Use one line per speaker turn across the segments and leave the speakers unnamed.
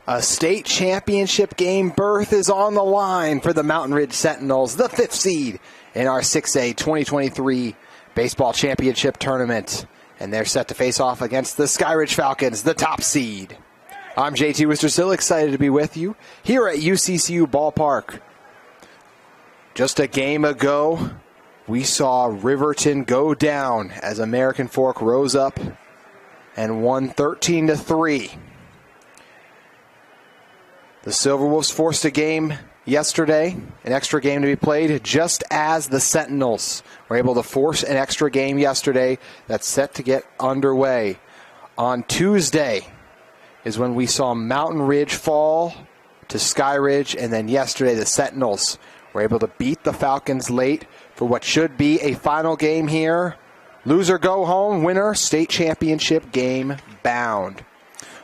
A state championship game berth is on the line for the Mountain Ridge Sentinels, the 5th seed in our 6A 2023 baseball championship tournament. And they're set to face off against the Skyridge Falcons, the top seed. I'm JT Wistersill, excited to be with you here at UCCU Ballpark. Just a game ago, we saw Riverton go down as American Fork rose up and won 13-3. The Silverwolves forced a game yesterday, an extra game to be played, just as the Sentinels were able to force an extra game yesterday that's set to get underway. On Tuesday is when we saw Mountain Ridge fall to Skyridge, and then yesterday the Sentinels were able to beat the Falcons late for what should be a final game here. Loser go home, winner state championship game bound.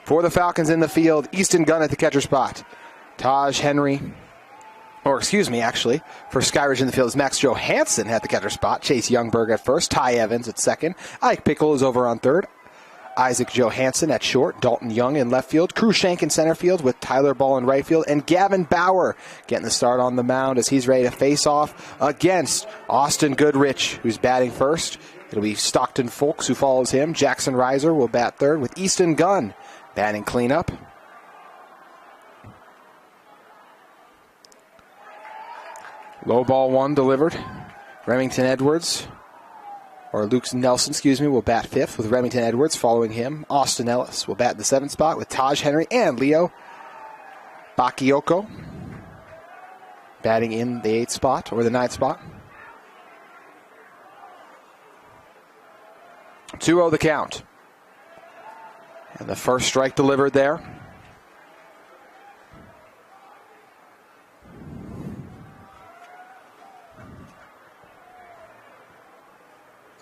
For the Falcons in the field, Easton Gunn at the catcher spot. For Skyridge in the field is Max Johansson at the catcher spot. Chase Youngberg at first. Ty Evans at second. Ike Pickle is over on third. Isaac Johansson at short. Dalton Young in left field. Cruikshank in center field with Tyler Ball in right field. And Gavin Bauer getting the start on the mound as he's ready to face off against Austin Goodrich, who's batting first. It'll be Stockton Folks who follows him. Jackson Reiser will bat third with Easton Gunn batting cleanup. Low ball one delivered. Luke Nelson, will bat fifth with Remington Edwards following him. Austin Ellis will bat in the seventh spot with Taj Henry and Leo Bakayoko batting in the eighth spot or the ninth spot. 2-0 the count. And the first strike delivered there.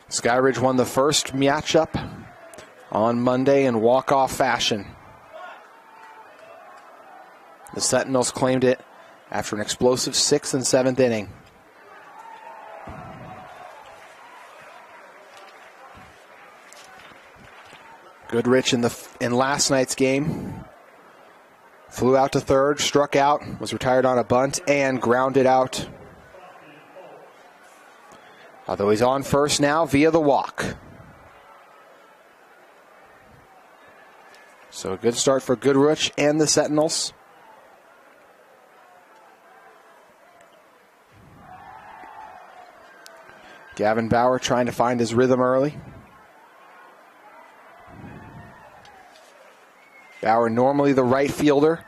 Skyridge won the first matchup on Monday in walk-off fashion. The Sentinels claimed it after an explosive 6th and 7th inning. Goodrich in last night's game flew out to third, struck out, was retired on a bunt, and grounded out. Although he's on first now via the walk. So a good start for Goodrich and the Sentinels. Gavin Bauer trying to find his rhythm early. Bauer normally the right fielder,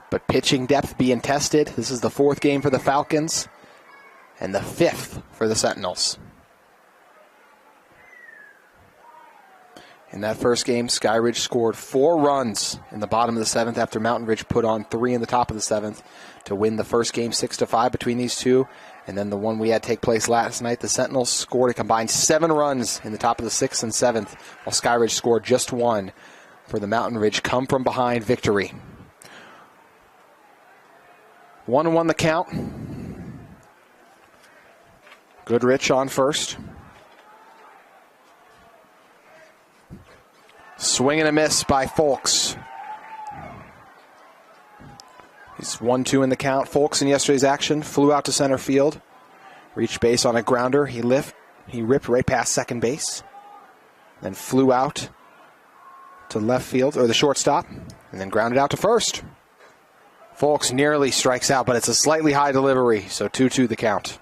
but pitching depth being tested. This is the 4th game for the Falcons and the 5th for the Sentinels. In that first game, Skyridge scored 4 runs in the bottom of the 7th after Mountain Ridge put on 3 in the top of the 7th to win the first game 6-5 between these two. And then the one we had take place last night, the Sentinels scored a combined 7 runs in the top of the 6th and 7th, while Skyridge scored just 1. For the Mountain Ridge come-from-behind victory. 1-1 the count. Goodrich on first. Swing and a miss by Folks. He's 1-2 in the count. Folks in yesterday's action flew out to center field. Reached base on a grounder. He ripped right past second base. Then flew out to left field, or the shortstop, and then grounded out to first. Folks nearly strikes out, but it's a slightly high delivery, so 2-2 the count.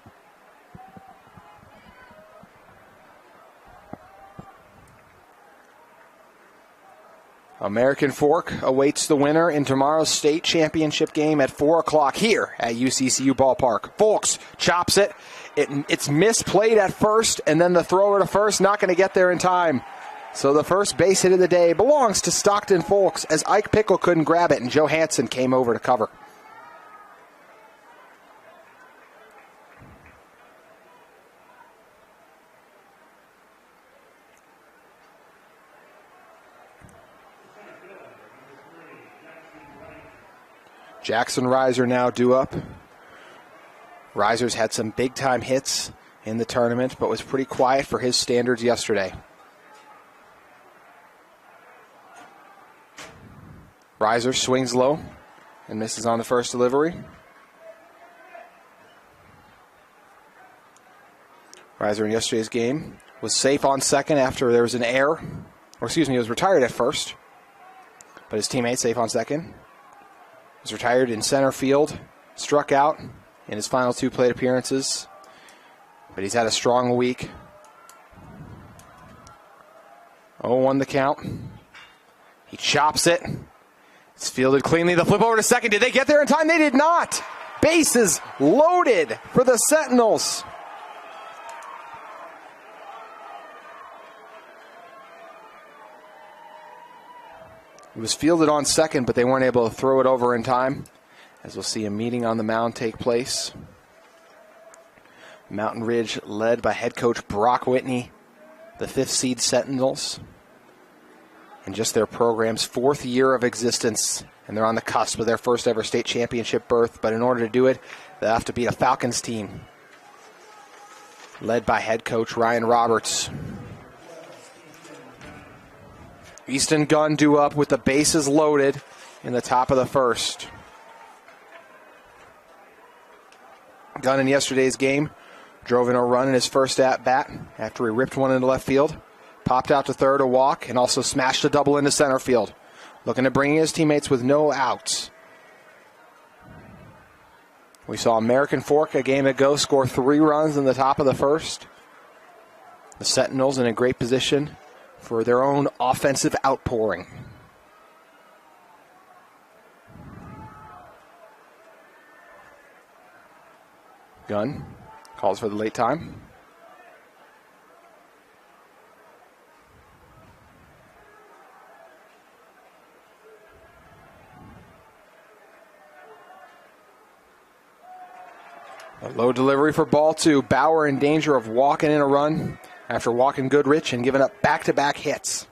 American Fork awaits the winner in tomorrow's state championship game at 4 o'clock here at UCCU Ballpark. Folks chops it. It's misplayed at first, and then the thrower to first not going to get there in time. So the first base hit of the day belongs to Stockton Folks as Ike Pickle couldn't grab it and Johansson came over to cover. Jackson Reiser now due up. Reiser's had some big-time hits in the tournament, but was pretty quiet for his standards yesterday. Reiser swings low and misses on the first delivery. Reiser in yesterday's game was safe on second after there was an error. Or excuse me, he was retired at first. But his teammate safe on second. Was retired in center field. Struck out in his final 2 plate appearances. But he's had a strong week. 0-1 the count. He chops it. It's fielded cleanly. The flip over to second. Did they get there in time? They did not. Bases loaded for the Sentinels. It was fielded on second, but they weren't able to throw it over in time. As we'll see a meeting on the mound take place. Mountain Ridge led by head coach Brock Whitney, the 5th seed Sentinels. In just their program's 4th year of existence, and they're on the cusp of their first ever state championship berth. But in order to do it, they have to beat a Falcons team led by head coach Ryan Roberts. Easton Gunn due up with the bases loaded in the top of the first. Gunn in yesterday's game drove in a run in his first at-bat after he ripped one into left field. Popped out to third, a walk, and also smashed a double into center field. Looking to bring in his teammates with no outs. We saw American Fork a game ago score 3 runs in the top of the first. The Sentinels in a great position for their own offensive outpouring. Gunn calls for the late time. A low delivery for ball 2. Bauer in danger of walking in a run after walking Goodrich and giving up back-to-back hits.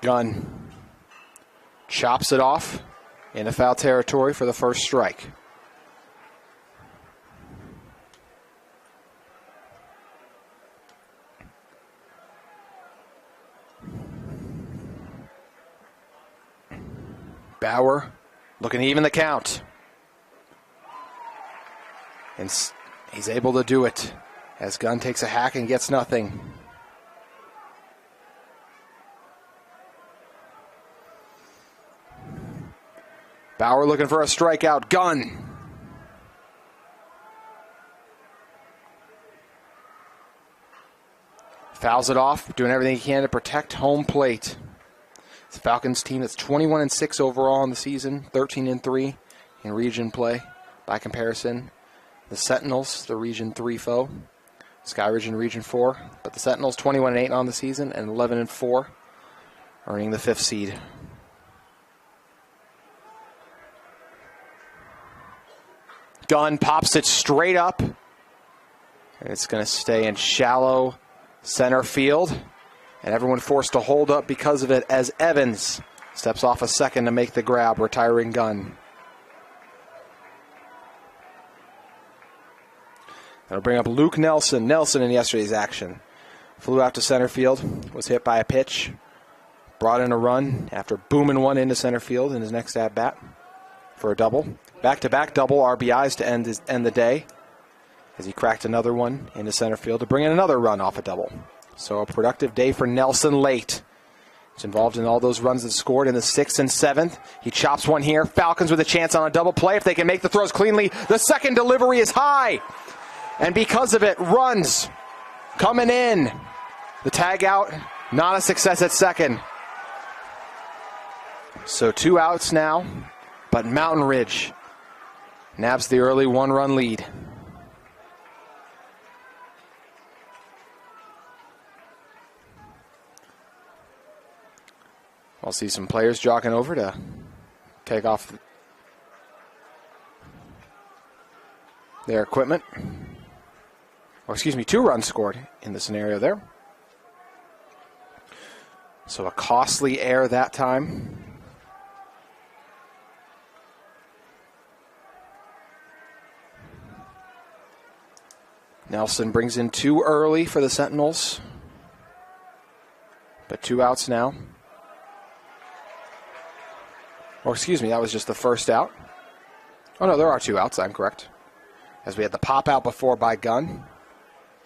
Gunn chops it off into foul territory for the first strike. Bauer looking to even the count. And he's able to do it as Gunn takes a hack and gets nothing. Bauer looking for a strikeout. Gunn. Fouls it off, doing everything he can to protect home plate. It's the Falcons team that's 21-6 overall in the season, 13-3 in region play. By comparison, the Sentinels, the Region 3 foe, Skyridge in Region 4. But the Sentinels 21-8 on the season and 11-4, earning the 5th seed. Gunn pops it straight up. And it's going to stay in shallow center field. And everyone forced to hold up because of it as Evans steps off a second to make the grab, retiring Gunn. That'll bring up Luke Nelson. Nelson in yesterday's action flew out to center field, was hit by a pitch, brought in a run after booming one into center field in his next at-bat for a double. Back-to-back double RBIs to end the day as he cracked another one into center field to bring in another run off a double. So a productive day for Nelson late. He's involved in all those runs that scored in the 6th and 7th. He chops one here. Falcons with a chance on a double play if they can make the throws cleanly. The second delivery is high. And because of it, runs coming in. The tag out, not a success at second. So 2 outs now, but Mountain Ridge nabs the early 1-run lead. I'll see some players jogging over to take off their equipment. Or excuse me, 2 runs scored in the scenario there. So a costly error that time. Nelson brings in 2 early for the Sentinels. But 2 outs now. Or excuse me, that was just the first out. Oh no, there are 2 outs, I'm correct. As we had the pop out before by Gunn.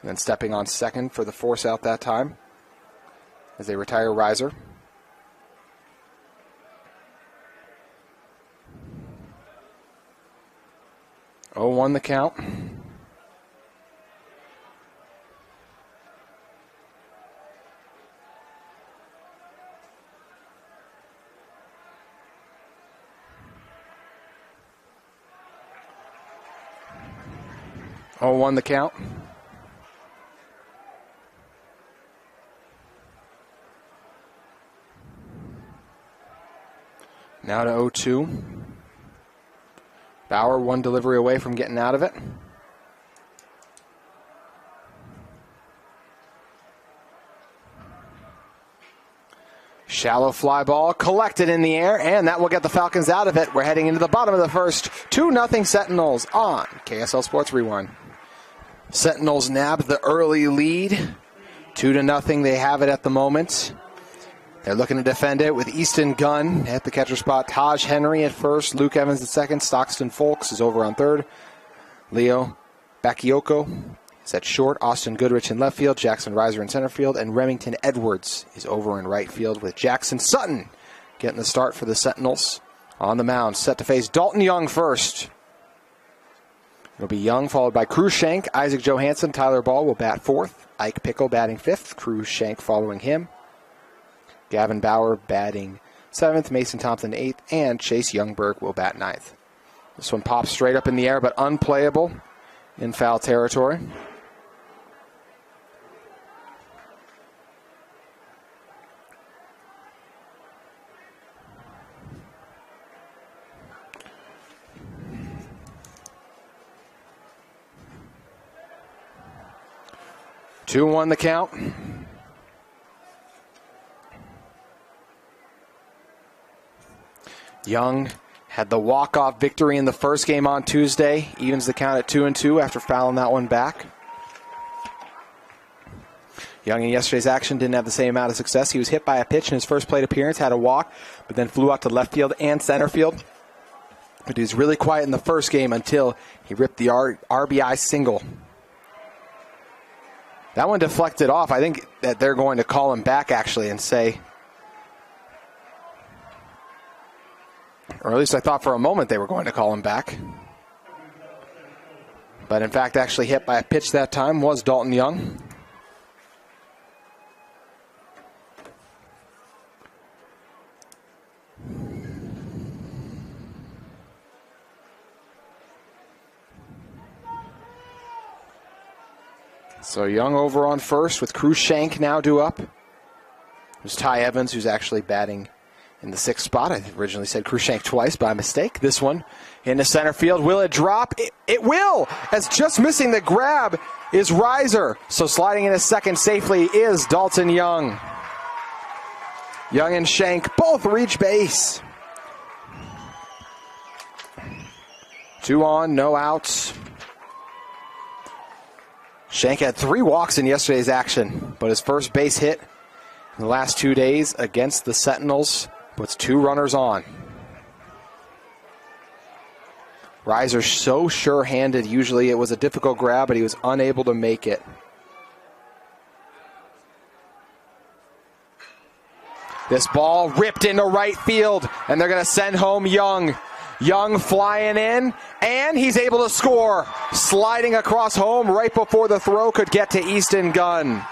And then stepping on second for the force out that time. As they retire Riser. Oh, 1 the count. Oh, 1 the count. Now to 0-2. Bauer 1 delivery away from getting out of it. Shallow fly ball collected in the air, and that will get the Falcons out of it. We're heading into the bottom of the first. 2-0 Sentinels on KSL Sports Rewind. Sentinels nabbed the early lead. 2-0 they have it at the moment. They're looking to defend it with Easton Gunn at the catcher spot. Taj Henry at first. Luke Evans at second. Stockton Folks is over on third. Leo Bakayoko is at short. Austin Goodrich in left field. Jackson Riser in center field. And Remington Edwards is over in right field with Jackson Sutton getting the start for the Sentinels. On the mound, set to face Dalton Young first. It'll be Young followed by Cruikshank. Isaac Johansson. Tyler Ball will bat fourth. Ike Pickle batting fifth. Cruikshank following him. Gavin Bauer batting 7th, Mason Thompson 8th, and Chase Youngberg will bat 9th. This one pops straight up in the air, but unplayable in foul territory. Two 2-1 the count. Young had the walk-off victory in the first game on Tuesday. Evens the count at 2-2 after fouling that one back. Young in yesterday's action didn't have the same amount of success. He was hit by a pitch in his first plate appearance, had a walk, but then flew out to left field and center field. But he was really quiet in the first game until he ripped the RBI single. That one deflected off. I think that they're going to call him back, actually, and say, or at least I thought for a moment they were going to call him back. But in fact, actually hit by a pitch that time was Dalton Young. So Young over on first with Cruikshank now due up. There's Ty Evans, who's actually batting in the 6th spot. I originally said Cruikshank twice by mistake. This one into center field. Will it drop? It will, as just missing the grab is Riser. So sliding into second safely is Dalton Young. Young and Shank both reach base. 2 on, no outs. Shank had 3 walks in yesterday's action, but his first base hit in the last 2 days against the Sentinels puts 2 runners on. Riser so sure-handed. Usually it was a difficult grab, but he was unable to make it. This ball ripped into right field, and they're going to send home Young. Young flying in, and he's able to score. Sliding across home right before the throw could get to Easton Gunn.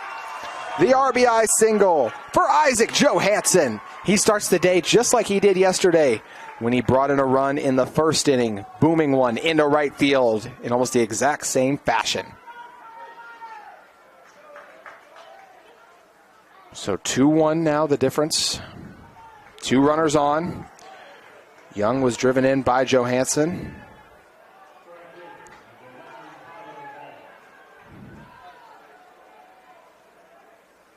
The RBI single for Isaac Johansson. He starts the day just like he did yesterday when he brought in a run in the first inning, booming one into right field in almost the exact same fashion. So 2-1 now, the difference. 2 runners on. Young was driven in by Johansson.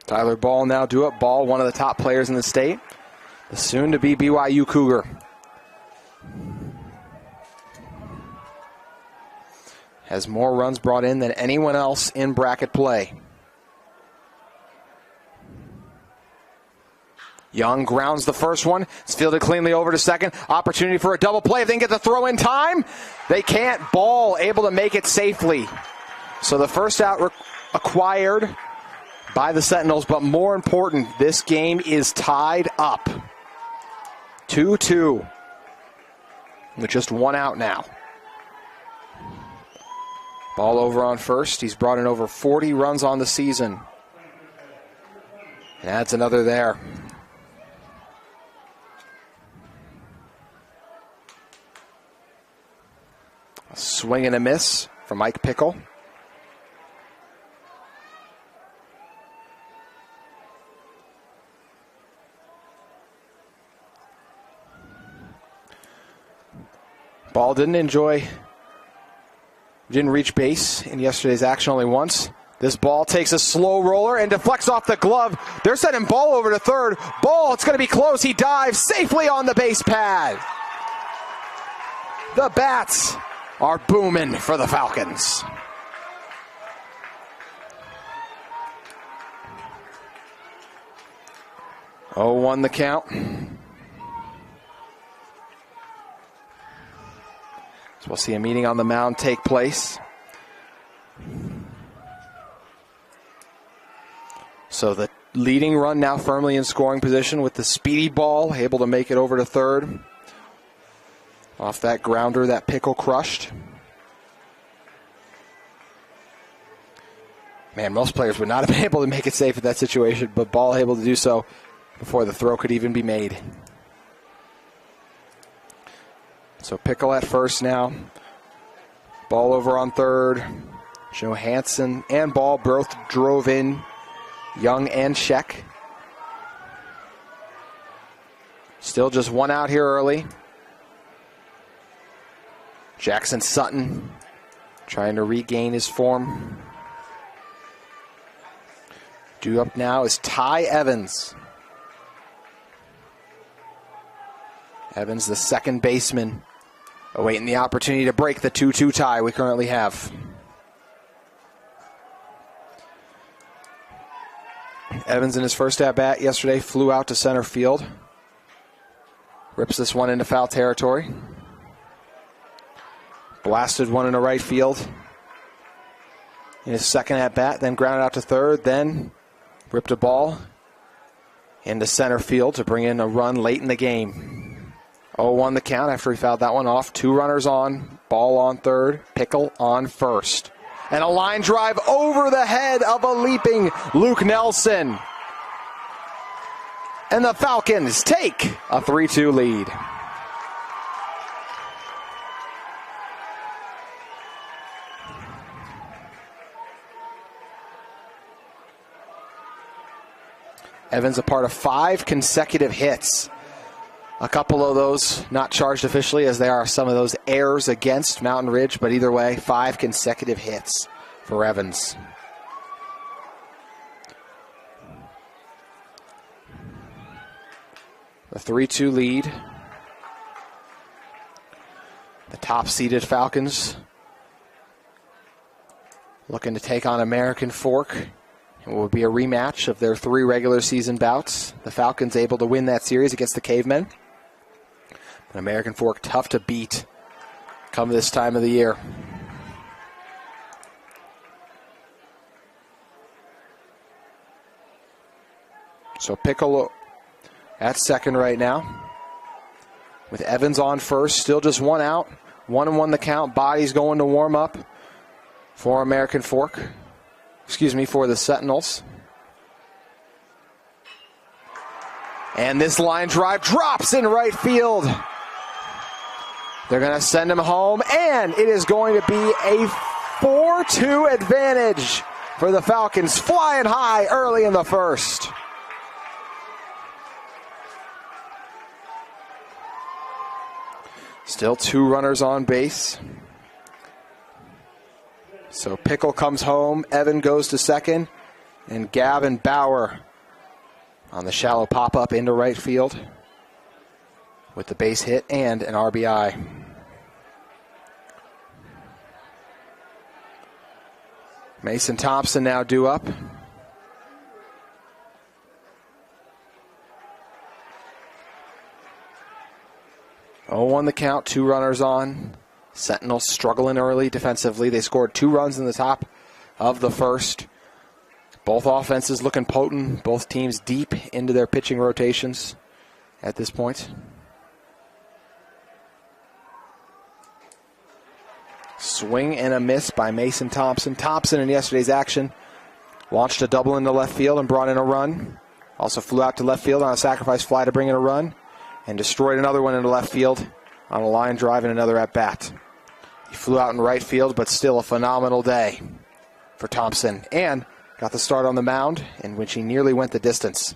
Tyler Ball now due up. Ball, one of the top players in the state. The soon-to-be BYU Cougar. has more runs brought in than anyone else in bracket play. Young grounds the first one. It's fielded cleanly over to second. Opportunity for a double play. If they can get the throw in time, they can't. Ball able to make it safely. So the first out acquired by the Sentinels, but more important, this game is tied up. 2-2 with just one out now. Ball over on first. He's brought in over 40 runs on the season. And adds another there. A swing and a miss for Mike Pickle. Ball didn't reach base in yesterday's action only once. This ball takes a slow roller and deflects off the glove. They're sending ball over to third. Ball, it's going to be close. He dives safely on the base pad. The bats are booming for the Falcons. Oh, 1 the count. So we'll see a meeting on the mound take place. So the leading run now firmly in scoring position with the speedy ball, able to make it over to third. Off that grounder that Pickle crushed. Man, most players would not have been able to make it safe in that situation, but Ball able to do so before the throw could even be made. So Pickle at first now. Ball over on third. Johansson and Ball both drove in. Young and Sheck. Still just one out here early. Jackson Sutton trying to regain his form. Due up now is Ty Evans. Evans, the second baseman, awaiting the opportunity to break the 2-2 tie we currently have. Evans in his first at-bat yesterday flew out to center field. Rips this one into foul territory. Blasted one into right field in his second at-bat, then grounded out to third, then ripped a ball into center field to bring in a run late in the game. 0-1 the count after he fouled that one off. 2 runners on, Ball on third, Pickle on first. And a line drive over the head of a leaping Luke Nelson. And the Falcons take a 3-2 lead. Evans a part of 5 consecutive hits. A couple of those not charged officially, as they are some of those errors against Mountain Ridge, but either way, 5 consecutive hits for Evans. The 3-2 lead. The top-seeded Falcons looking to take on American Fork. It will be a rematch of their 3 regular season bouts. The Falcons able to win that series against the Cavemen. But American Fork tough to beat come this time of the year. So Piccolo at second right now. With Evans on first, still just one out. 1-1 the count. Bodies going to warm up for American Fork. For the Sentinels. And this line drive drops in right field. They're going to send him home, and it is going to be a 4-2 advantage for the Falcons, flying high early in the first. Still 2 runners on base. So Pickle comes home, Evan goes to second, and Gavin Bauer on the shallow pop-up into right field with the base hit and an RBI. Mason Thompson now due up. 0-1 the count, 2 runners on. Sentinels struggling early defensively. They scored 2 runs in the top of the first. Both offenses looking potent. Both teams deep into their pitching rotations at this point. Swing and a miss by Mason Thompson. Thompson in yesterday's action launched a double into left field and brought in a run. Also flew out to left field on a sacrifice fly to bring in a run and destroyed another one into left field on a line drive and another at bat. He flew out in right field, but still a phenomenal day for Thompson. And got the start on the mound in which he nearly went the distance.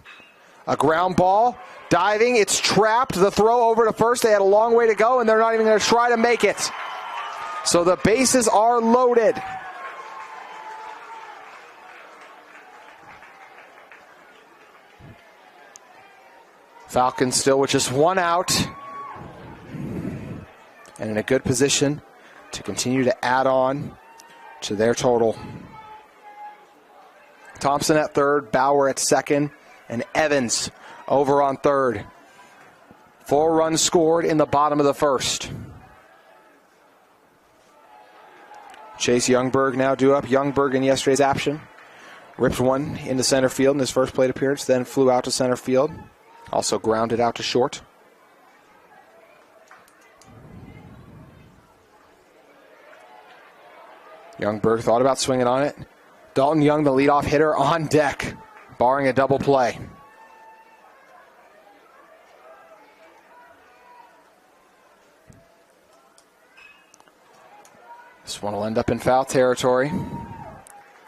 A ground ball, diving, it's trapped. The throw over to first. They had a long way to go, and they're not even going to try to make it. So the bases are loaded. Falcons still with just 1 out and in a good position to continue to add on to their total. Thompson at third, Bauer at second, and Evans over on third. 4 runs scored in the bottom of the first. Chase Youngberg now due up. Youngberg in yesterday's action ripped one into center field in his first plate appearance, then flew out to center field. Also grounded out to short. Youngberg thought about swinging on it. Dalton Young, the leadoff hitter, on deck, barring a double play. This one will end up in foul territory.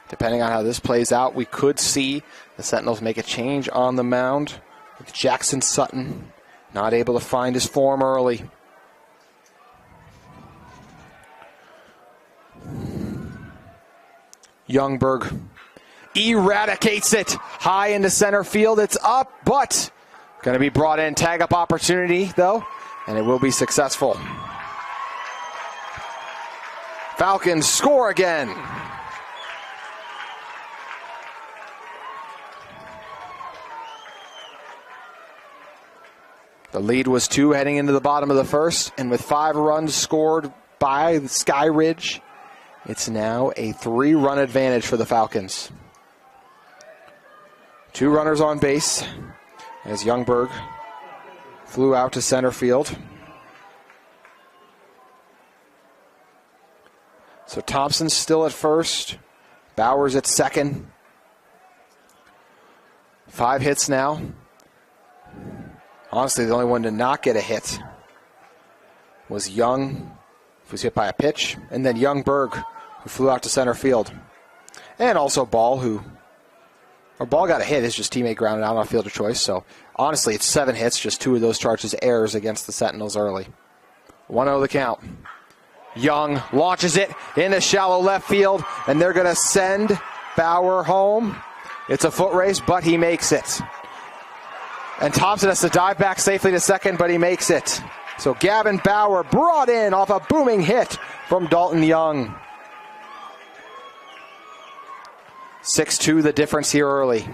Depending on how this plays out, we could see the Sentinels make a change on the mound with Jackson Sutton not able to find his form early. Youngberg eradicates it high into center field. It's up, but going to be brought in. Tag up opportunity, though, and it will be successful. Falcons score again. The lead was 2 heading into the bottom of the first, and with 5 runs scored by Skyridge, it's now a 3-run advantage for the Falcons. 2 runners on base as Youngberg flew out to center field. So Thompson's still at first. Bauer's at second. 5 hits now. Honestly, the only one to not get a hit was Young, who was hit by a pitch, and then Youngberg, who flew out to center field. And also Ball got a hit. His just teammate grounded out on a fielder choice. So honestly, it's 7 hits, just 2 of those charges errors against the Sentinels early. 1-0 the count. Young launches it into shallow left field, and they're going to send Bauer home. It's a foot race, but he makes it. And Thompson has to dive back safely to second, but he makes it. So Gavin Bauer brought in off a booming hit from Dalton Young. 6-2 the difference here early.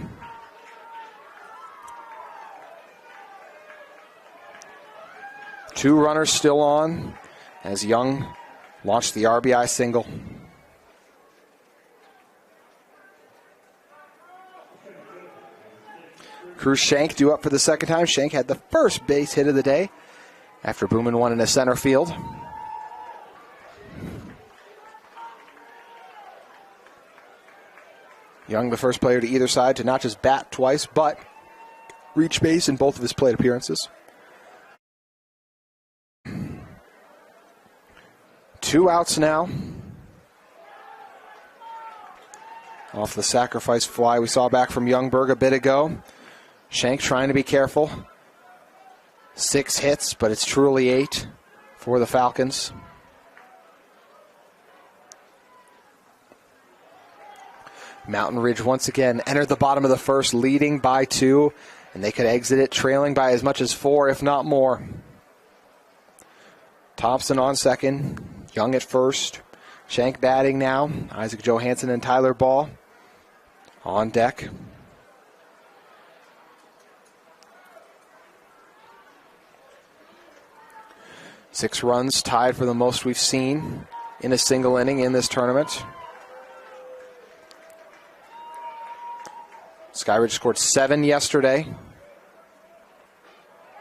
Two runners still on as Young launched the RBI single. Cruz Shank due up for the second time. Shank had the first base hit of the day after booming one in the center field. Young, the first player to either side to not just bat twice, but reach base in both of his plate appearances. 2 outs now. Off the sacrifice fly we saw back from Youngberg a bit ago. Shank trying to be careful. 6 hits, but it's truly 8 for the Falcons. Mountain Ridge once again entered the bottom of the first, leading by 2, and they could exit it trailing by as much as 4, if not more. Thompson on second, Young at first, Shank batting now. Isaac Johansson and Tyler Ball on deck. Six runs, tied for the most we've seen in a single inning in this tournament. Skyridge scored 7 yesterday,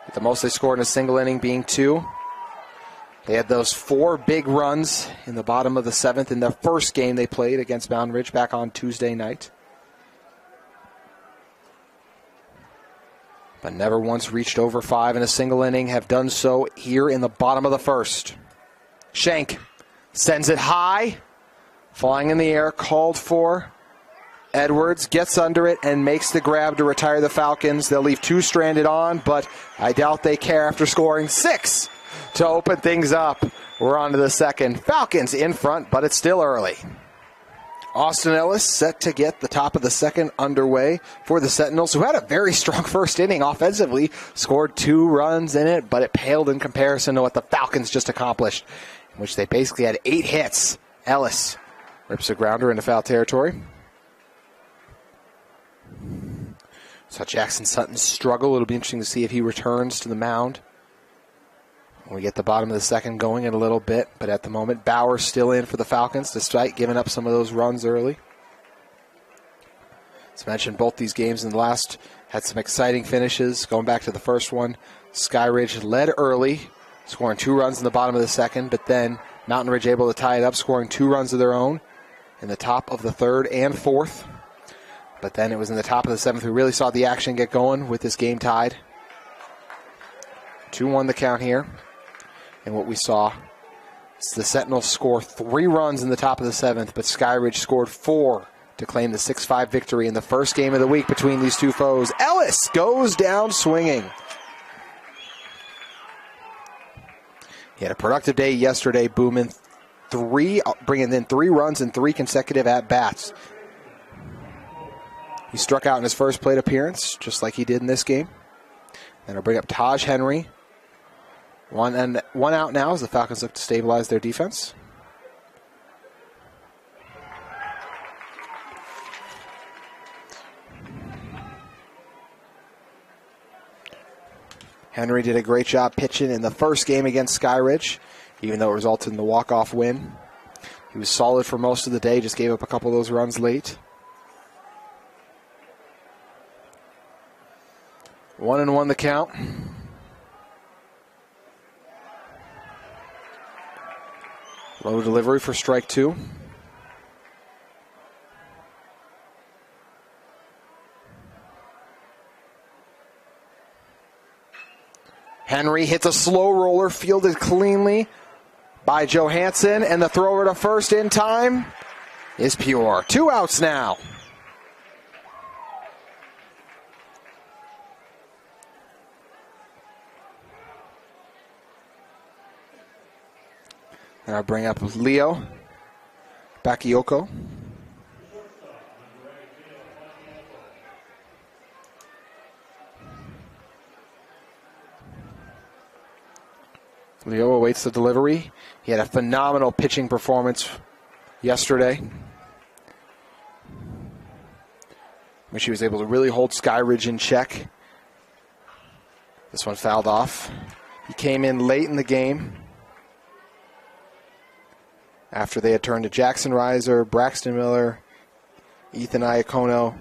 with the most they scored in a single inning being 2. They had those 4 big runs in the bottom of the 7th in the first game they played against Mountain Ridge back on Tuesday night. But never once reached over 5 in a single inning, have done so here in the bottom of the first. Shank sends it high, flying in the air, called for. Edwards gets under it and makes the grab to retire the Falcons. They'll leave 2 stranded on, but I doubt they care after scoring 6 to open things up. We're on to the second. Falcons in front, but it's still early. Austin Ellis set to get the top of the second underway for the Sentinels, who had a very strong first inning offensively. Scored 2 runs in it, but it paled in comparison to what the Falcons just accomplished, in which they basically had 8 hits. Ellis rips a grounder into foul territory. Saw Jackson Sutton struggle. It'll be interesting to see if he returns to the mound when we get the bottom of the second going in a little bit. But at the moment, Bauer still in for the Falcons, despite giving up some of those runs early. As mentioned, both these games in the last had some exciting finishes. Going back to the first one, Skyridge led early, scoring 2 runs in the bottom of the second, but then Mountain Ridge able to tie it up, scoring 2 runs of their own in the top of the third and fourth. But then it was in the top of the 7th we really saw the action get going with this game tied. 2-1 the count here. And what we saw is the Sentinels score 3 runs in the top of the 7th, but Skyridge scored 4 to claim the 6-5 victory in the first game of the week between these two foes. Ellis goes down swinging. He had a productive day yesterday, bringing in 3 runs in 3 consecutive at-bats. He struck out in his first plate appearance, just like he did in this game. Then I'll bring up Taj Henry. One out now as the Falcons look to stabilize their defense. Henry did a great job pitching in the first game against Skyridge, even though it resulted in the walk-off win. He was solid for most of the day, just gave up a couple of those runs late. 1-1 the count. Low delivery for strike 2. Henry hits a slow roller, fielded cleanly by Johansson, and the thrower to first in time is pure. 2 outs now. And I'll bring up Leo Bakayoko. Leo awaits the delivery. He had a phenomenal pitching performance yesterday, which he was able to really hold Skyridge in check. This one fouled off. He came in late in the game after they had turned to Jackson Reiser, Braxton Miller, Ethan Iacono.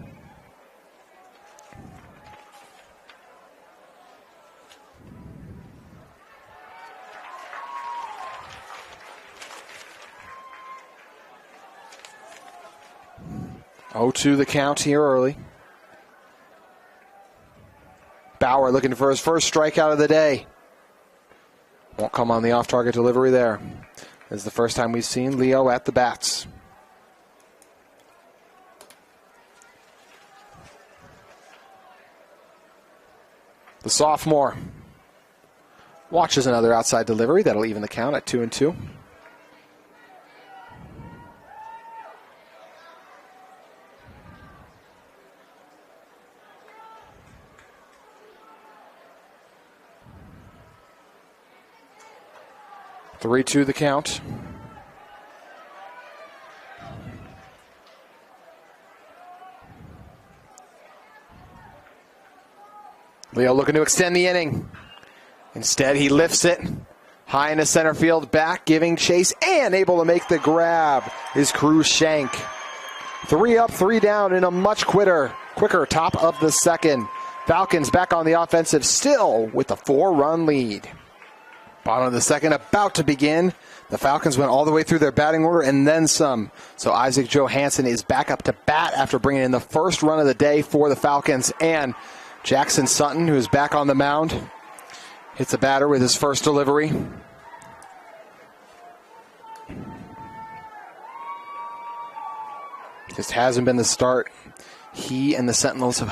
Oh, 2 the count here early. Bauer looking for his first strikeout of the day. Won't come on the off-target delivery there. This is the first time we've seen Leo at the bats. The sophomore watches another outside delivery. That'll even the count at 2-2. Three-two the count. Leo looking to extend the inning. Instead, he lifts it high into center field, back, giving chase, and able to make the grab is Cruz Shank. 3 up, 3 down in a much quicker top of the second. Falcons back on the offensive, still with a 4-run lead. Bottom of the second about to begin. The Falcons went all the way through their batting order and then some. So Isaac Johansson is back up to bat after bringing in the first run of the day for the Falcons. And Jackson Sutton, who is back on the mound, hits a batter with his first delivery. Just hasn't been the start he and the Sentinels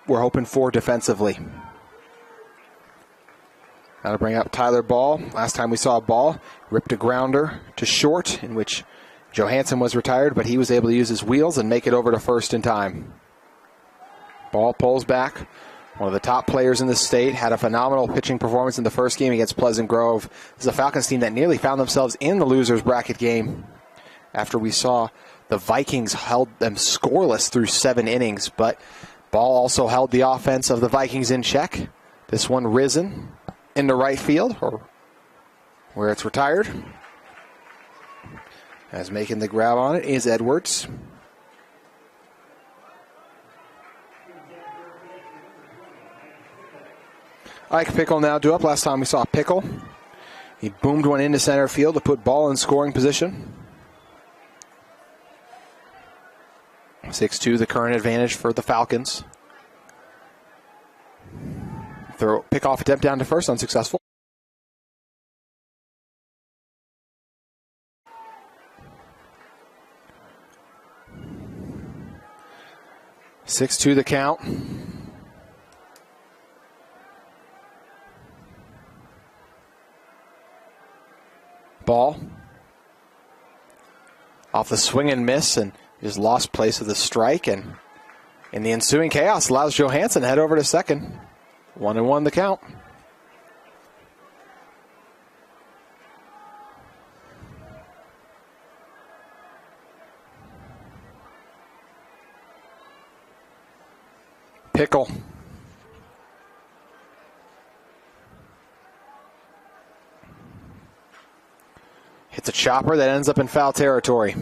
were hoping for defensively. Now to bring up Tyler Ball. Last time we saw Ball, ripped a grounder to short, in which Johansson was retired, but he was able to use his wheels and make it over to first in time. Ball pulls back. One of the top players in the state, had a phenomenal pitching performance in the first game against Pleasant Grove. This is a Falcons team that nearly found themselves in the loser's bracket game after we saw the Vikings held them scoreless through 7 innings, but Ball also held the offense of the Vikings in check. This one risen into right field, or where it's retired. As making the grab on it is Edwards. Ike Pickle now due up. Last time we saw Pickle, he boomed one into center field to put Ball in scoring position. 6-2 the current advantage for the Falcons. Throw pickoff attempt down to first, unsuccessful. Six two the count. Ball off the swing and miss, and just lost place of the strike, and in the ensuing chaos allows Johansson to head over to second. 1-1 the count. Pickle. Hits a chopper that ends up in foul territory.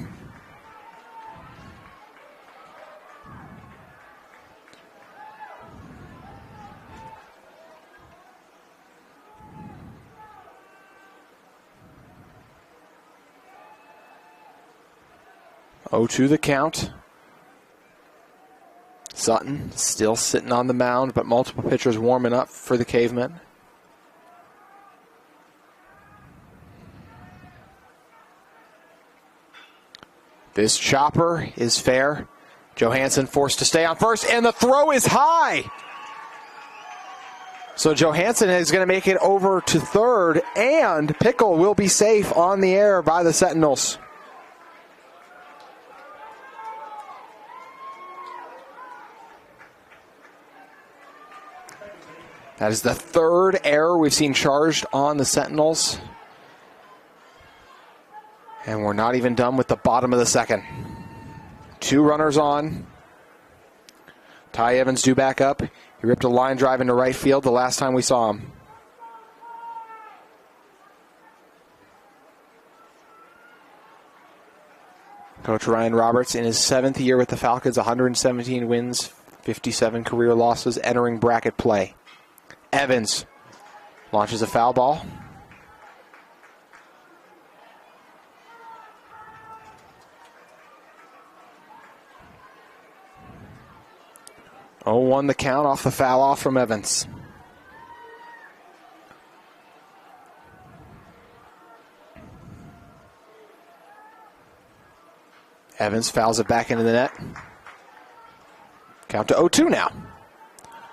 Oh, to the count. Sutton still sitting on the mound, but multiple pitchers warming up for the Cavemen. This chopper is fair. Johansson forced to stay on first, and the throw is high. So Johansson is going to make it over to third, and Pickle will be safe on the air by the Sentinels. That is the third error we've seen charged on the Sentinels. And we're not even done with the bottom of the second. 2 runners on. Ty Evans due back up. He ripped a line drive into right field the last time we saw him. Coach Ryan Roberts in his 7th year with the Falcons, 117 wins, 57 career losses, entering bracket play. Evans launches a foul ball. Oh, 1 the count off the foul off from Evans. Evans fouls it back into the net. Count to 0-2 now.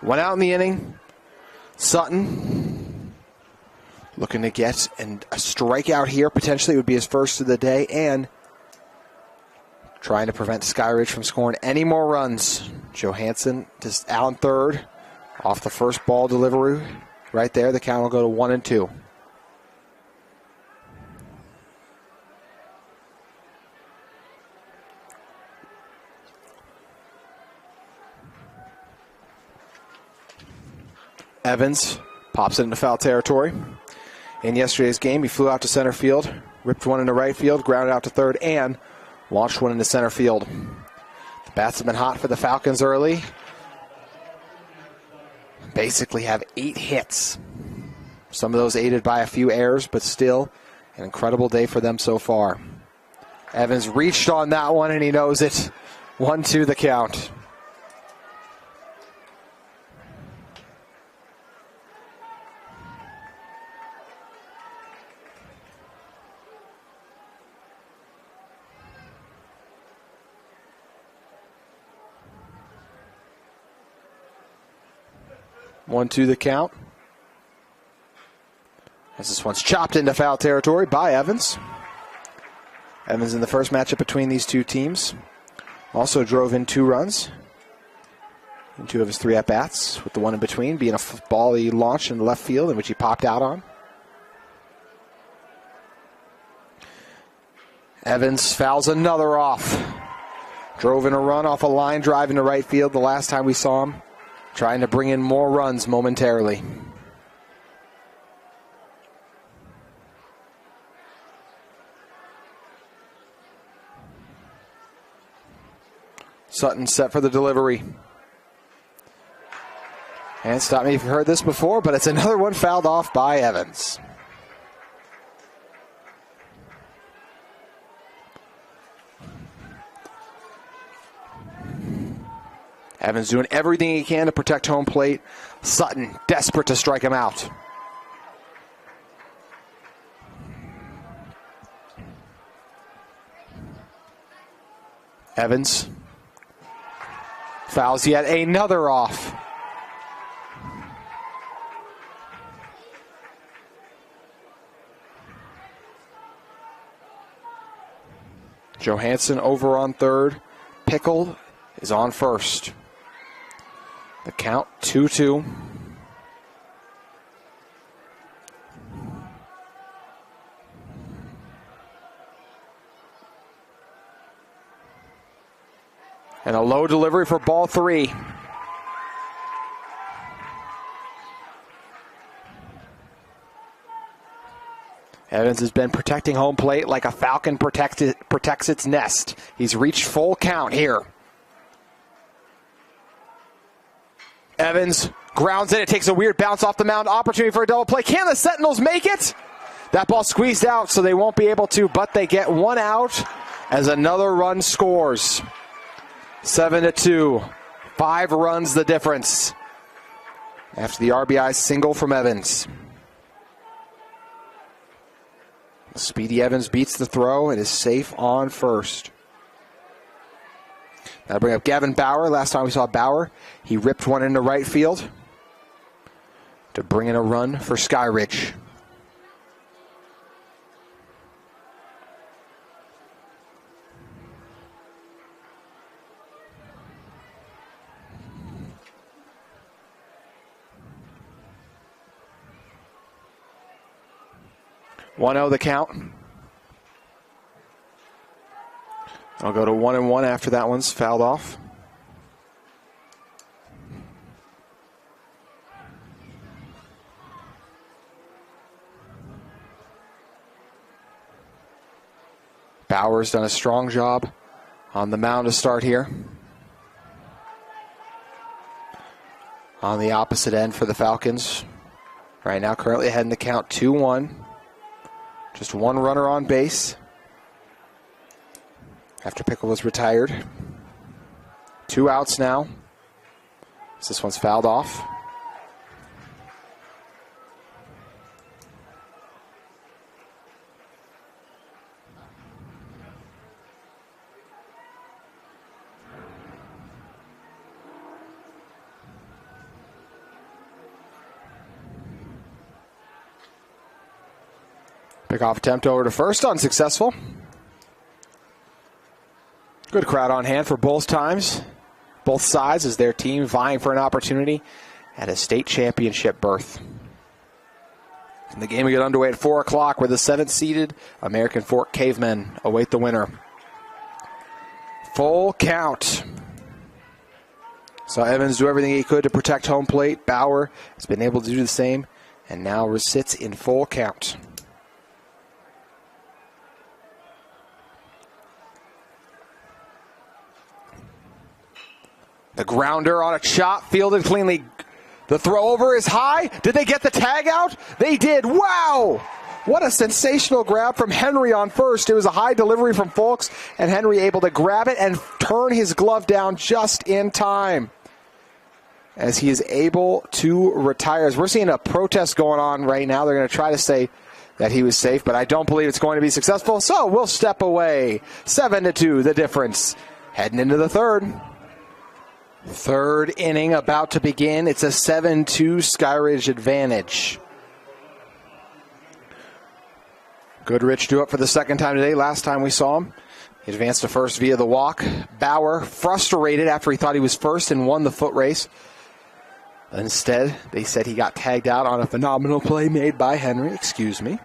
1 out in the inning. Sutton looking to get a strikeout here. Potentially it would be his first of the day, and trying to prevent Skyridge from scoring any more runs. Johansson just out in third. Off the first ball delivery. Right there, the count will go to 1-2. Evans pops it into foul territory. In yesterday's game, he flew out to center field, ripped one into right field, grounded out to third, and launched one into center field. The bats have been hot for the Falcons early. Basically have 8 hits. Some of those aided by a few errors, but still an incredible day for them so far. Evans reached on that one, and he knows it. 1-2 the count. One, two, the count. As this one's chopped into foul territory by Evans. Evans in the first matchup between these two teams also drove in 2 runs in 2 of his 3 at-bats, with the one in between being a ball he launched in the left field in which he popped out on. Evans fouls another off. Drove in a run off a line drive into right field the last time we saw him, trying to bring in more runs momentarily. Sutton set for the delivery. And stop me if you've heard this before, but it's another one fouled off by Evans. Evans doing everything he can to protect home plate. Sutton desperate to strike him out. Evans fouls yet another off. Johansson over on third. Pickle is on first. The count 2-2. And a low delivery for ball 3. Evans has been protecting home plate like a falcon protects its nest. He's reached full count here. Evans grounds it. It takes a weird bounce off the mound. Opportunity for a double play. Can the Sentinels make it? That ball squeezed out, so they won't be able to, but they get one out as another run scores. 7-2. 5 runs the difference after the RBI single from Evans. Speedy Evans beats the throw and is safe on first. Now bring up Gavin Bauer. Last time we saw Bauer, he ripped one into right field to bring in a run for Skyridge. One-0 the count. I'll go to 1-1 after that one's fouled off. Bauer's done a strong job on the mound to start here. On the opposite end for the Falcons. Right now currently ahead in the count 2-1. Just one runner on base after Pickle was retired. 2 outs now. This one's fouled off. Pickoff attempt over to first, unsuccessful. Good crowd on hand for both times. Both sides as their team vying for an opportunity at a state championship berth. And the game will get underway at 4 o'clock where the 7th-seeded American Fork Cavemen await the winner. Full count. Saw Evans do everything he could to protect home plate. Bauer has been able to do the same and now sits in full count. The grounder on a chop, fielded cleanly. The throw over is high. Did they get the tag out? They did. Wow! What a sensational grab from Henry on first. It was a high delivery from Fulks, and Henry able to grab it and turn his glove down just in time as he is able to retire. As we're seeing a protest going on right now, they're going to try to say that he was safe, but I don't believe it's going to be successful, so we'll step away. 7-2, the difference. Heading into the third. Third inning about to begin. It's a 7-2 Skyridge advantage. Goodrich due up for the second time today. Last time we saw him, he advanced to first via the walk. Bauer frustrated after he thought he was first and won the foot race. Instead, they said he got tagged out on a phenomenal play made by Henry. Excuse me.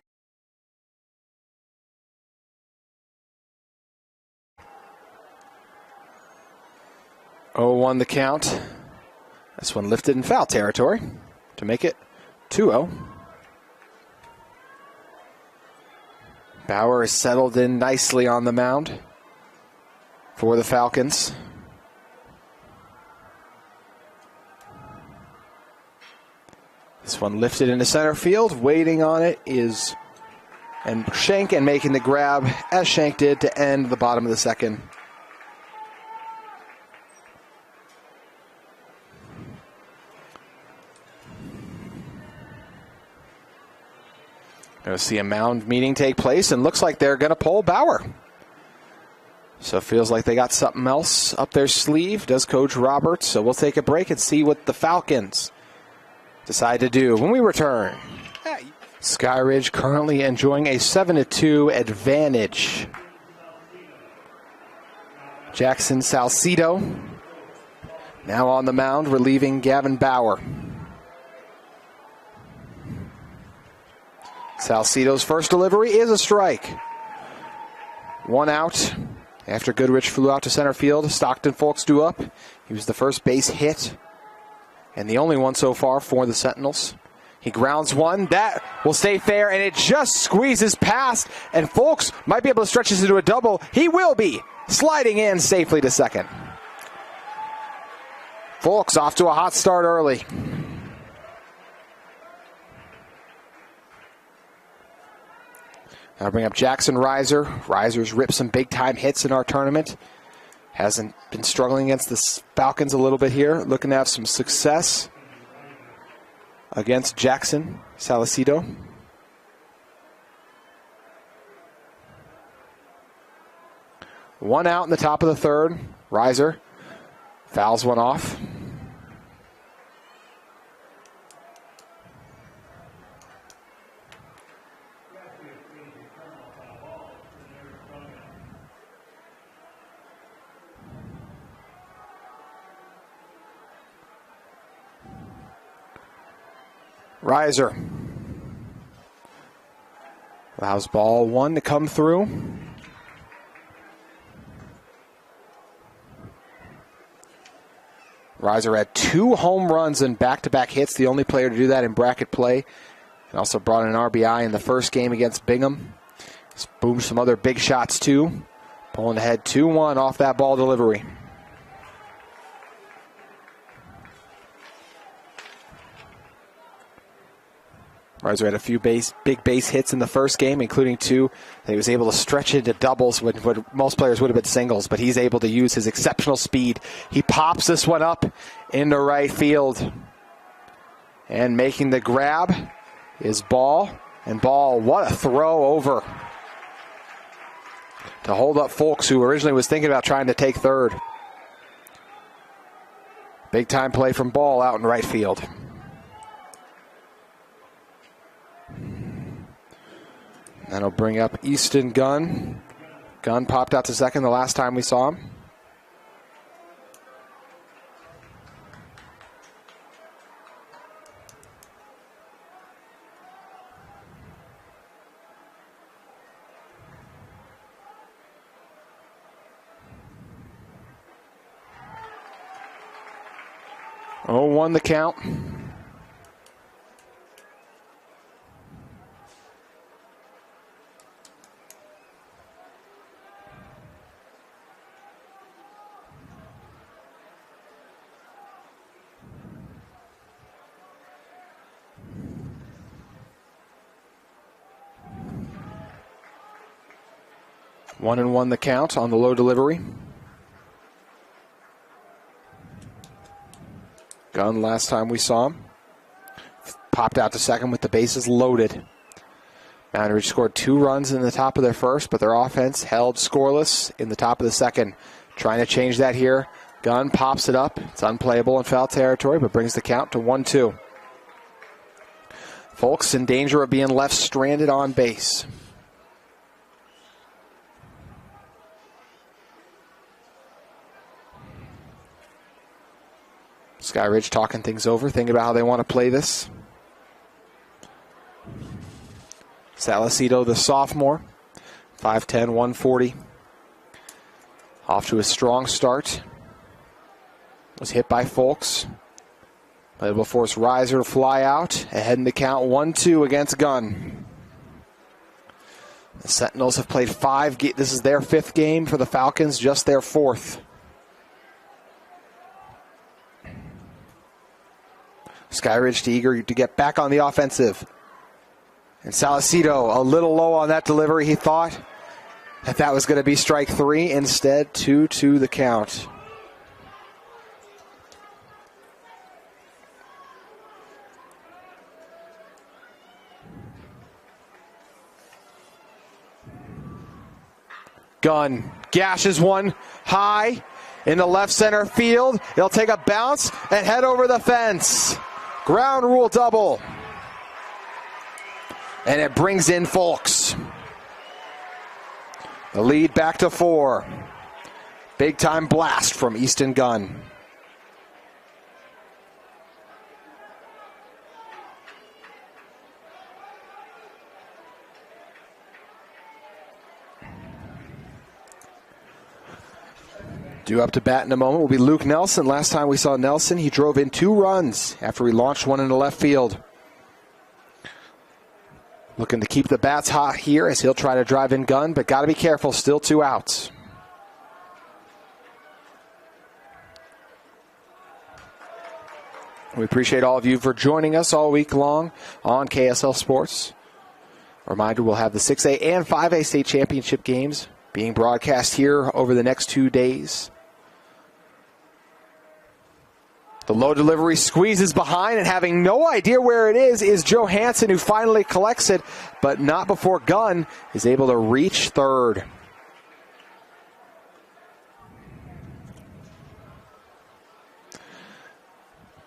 Oh, 1 the count. This one lifted in foul territory to make it 2-0. Bauer is settled in nicely on the mound for the Falcons. This one lifted into center field. Waiting on it is Shank, and making the grab as Shank did to end the bottom of the second. Going to see a mound meeting take place, and looks like they're going to pull Bauer. So it feels like they got something else up their sleeve, does Coach Roberts. So we'll take a break and see what the Falcons decide to do when we return. Skyridge currently enjoying a 7-2 advantage. Jackson Salcido now on the mound, relieving Gavin Bauer. Salcido's first delivery is a strike. 1 out after Goodrich flew out to center field. Stockton Fulks due up. He was the first base hit and the only one so far for the Sentinels. He grounds one. That will stay fair, and it just squeezes past, and Fulks might be able to stretch this into a double. He will be sliding in safely to second. Fulks off to a hot start early. I'll bring up Jackson Reiser. Reiser's ripped some big-time hits in our tournament. Hasn't been struggling against the Falcons a little bit here. Looking to have some success against Jackson Salcido. One out in the top of the third. Reiser fouls one off. Reiser allows ball 1 to come through. Reiser had 2 home runs and back-to-back hits, the only player to do that in bracket play. And also brought in an RBI in the first game against Bingham. He's boomed some other big shots too. Pulling ahead 2-1 off that ball delivery. Reiser had a few big base hits in the first game, including 2 that he was able to stretch into doubles when most players would have been singles, but he's able to use his exceptional speed. He pops this one up into right field. And making the grab is Ball. And Ball, what a throw over to hold up Fulks, who originally was thinking about trying to take third. Big time play from Ball out in right field. That'll bring up Easton Gunn. Gunn popped out to second the last time we saw him. 0-1 the count. One and one the count on the low delivery. Gunn, last time we saw him, popped out to second with the bases loaded. Mountain Ridge scored 2 runs in the top of their first, but their offense held scoreless in the top of the second. Trying to change that here. Gunn pops it up. It's unplayable in foul territory, but brings the count to 1-2. Folks in danger of being left stranded on base. Skyridge talking things over, thinking about how they want to play this. Salcedo, the sophomore, 5'10", 140. Off to a strong start. Was hit by Folks. Able to force Riser to fly out. Ahead in the count, 1-2 against Gunn. The Sentinels have played 5 games. This is their 5th game for the Falcons, just their 4th. Skyridge eager to get back on the offensive. And Salcedo a little low on that delivery. He thought that was going to be strike 3. Instead, 2-2 the count. Gunn gashes one high into left center field. He'll take a bounce and head over the fence. Ground rule double. And it brings in Folks. The lead back to 4. Big time blast from Easton Gunn. Due up to bat in a moment will be Luke Nelson. Last time we saw Nelson, he drove in 2 runs after he launched one into left field. Looking to keep the bats hot here as he'll try to drive in Gunn, but got to be careful. Still 2 outs. We appreciate all of you for joining us all week long on KSL Sports. A reminder, we'll have the 6A and 5A state championship games being broadcast here over the next 2 days. The low delivery squeezes behind, and having no idea where it is Johansson, who finally collects it, but not before Gunn is able to reach third.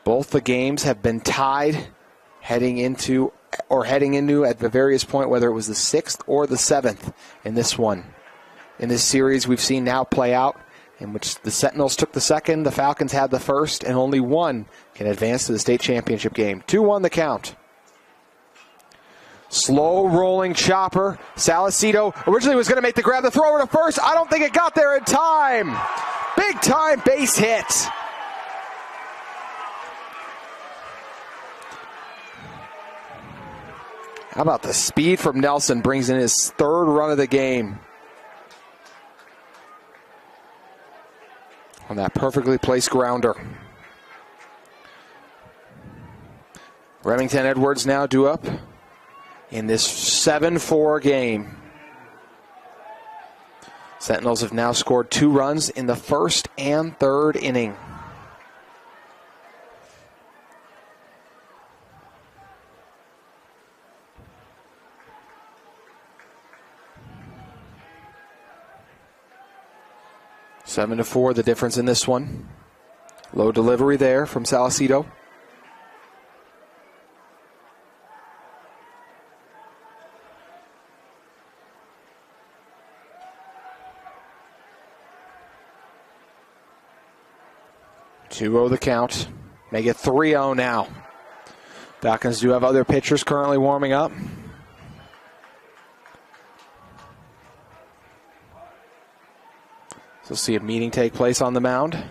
Both the games have been tied heading into at the various point, whether it was the 6th or the 7th in this one. In this series we've seen now play out, in which the Sentinels took the 2nd, the Falcons had the 1st, and only one can advance to the state championship game. 2-1 the count. Slow rolling chopper. Salcedo originally was going to make the grab, the throw over to first. I don't think it got there in time. Big time base hit. How about the speed from Nelson? Brings in his 3rd run of the game. On that perfectly placed grounder. Remington Edwards now due up in this 7-4 game. Sentinels have now scored 2 runs in the 1st and 3rd inning. 7-4, the difference in this one. Low delivery there from Salcedo. Two-0 the count. Make it 3-0 now. Falcons do have other pitchers currently warming up. So we'll see a meeting take place on the mound.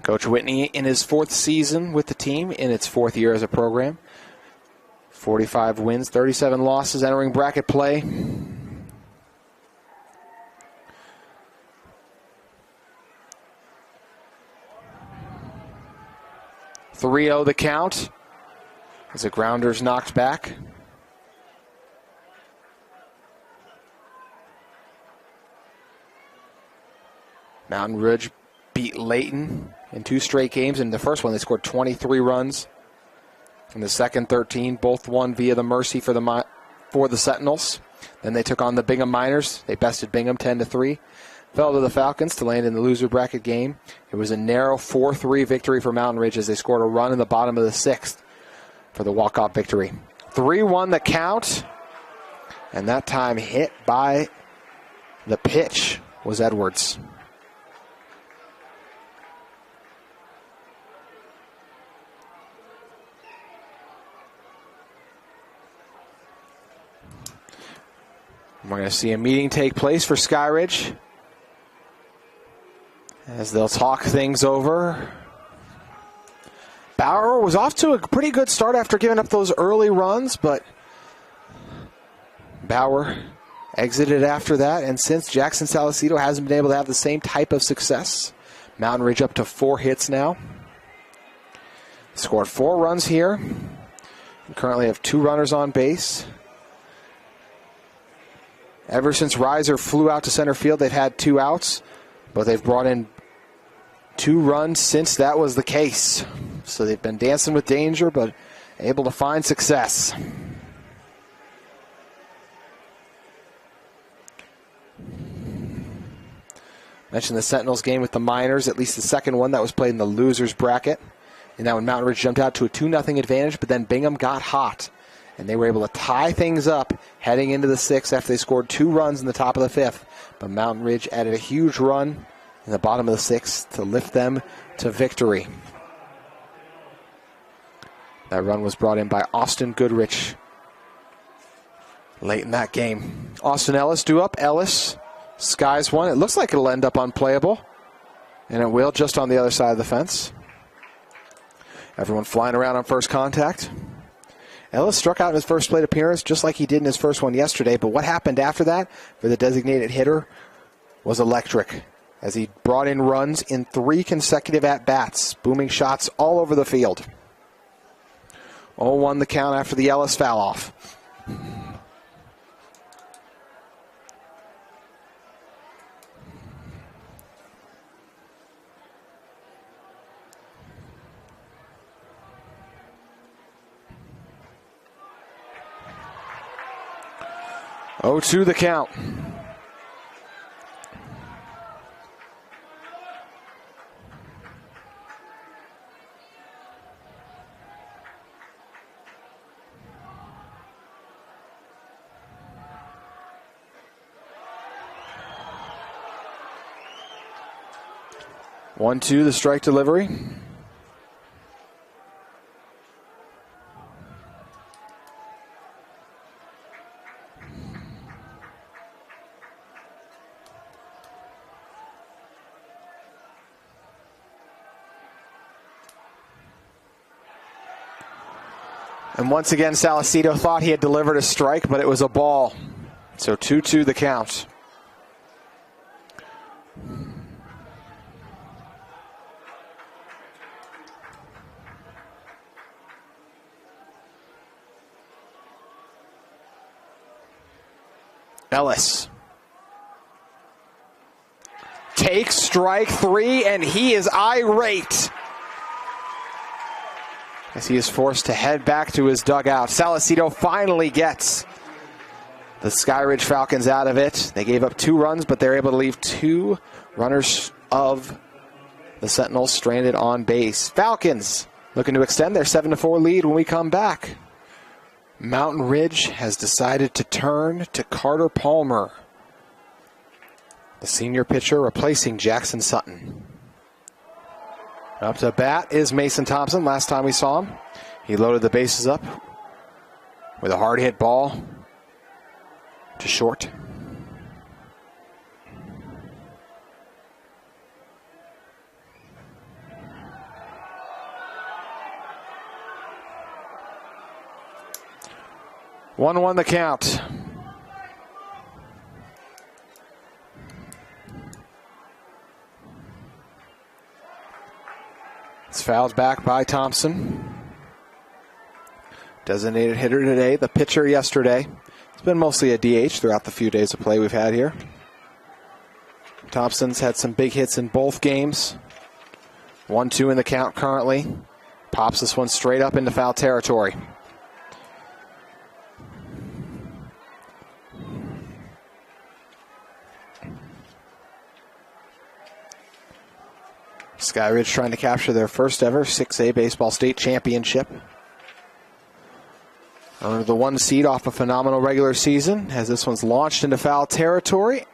Coach Whitney in his 4th season with the team, in its 4th year as a program. 45 wins, 37 losses entering bracket play. .3-0 the count as the grounder's knocked back. Mountain Ridge beat Layton in 2 straight games. In the first one, they scored 23 runs. In the second, 13, both won via the mercy for the Sentinels. Then they took on the Bingham Miners. They bested Bingham 10-3. Fell to the Falcons to land in the loser bracket game. It was a narrow 4-3 victory for Mountain Ridge as they scored a run in the bottom of the 6th for the walk-off victory. 3-1 the count. And that time hit by the pitch was Edwards. We're going to see a meeting take place for Skyridge as they'll talk things over. Bauer was off to a pretty good start after giving up those early runs, but Bauer exited after that, and since Jackson Salcedo hasn't been able to have the same type of success. Mountain Ridge up to 4 hits now. Scored 4 runs here. We currently have 2 runners on base. Ever since Reiser flew out to center field, they've had 2 outs, but they've brought in 2 runs since that was the case. So they've been dancing with danger, but able to find success. Mentioned the Sentinels game with the Miners, at least the second one that was played in the losers bracket. And that when Mountain Ridge jumped out to a 2-0 advantage, but then Bingham got hot. And they were able to tie things up heading into the 6th after they scored 2 runs in the top of the 5th. But Mountain Ridge added a huge run in the bottom of the 6th to lift them to victory. That run was brought in by Austin Goodrich late in that game. Austin Ellis due up. Ellis skies one. It looks like it'll end up unplayable. And it will, just on the other side of the fence. Everyone flying around on first contact. Ellis struck out in his first plate appearance just like he did in his first one yesterday, but what happened after that for the designated hitter was electric as he brought in runs in 3 consecutive at-bats, booming shots all over the field. 0-1 the count after the Ellis foul-off. Oh, 2 the count. One, 2, the strike delivery. And once again, Salcedo thought he had delivered a strike, but it was a ball. So 2-2 the count. Ellis takes strike 3, and he is irate as he is forced to head back to his dugout. Salcedo finally gets the Skyridge Falcons out of it. They gave up 2 runs, but they're able to leave 2 runners of the Sentinels stranded on base. Falcons looking to extend their 7-4 lead when we come back. Mountain Ridge has decided to turn to Carter Palmer, the senior pitcher replacing Jackson Sutton. Up to bat is Mason Thompson. Last time we saw him, he loaded the bases up with a hard hit ball to short. 1-1 the count. It's fouled back by Thompson. Designated hitter today, the pitcher yesterday. It's been mostly a DH throughout the few days of play we've had here. Thompson's had some big hits in both games. 1-2 in the count currently. Pops this one straight up into foul territory. Skyridge trying to capture their first ever 6A baseball state championship. Earned the 1 seed off a phenomenal regular season as this one's launched into foul territory.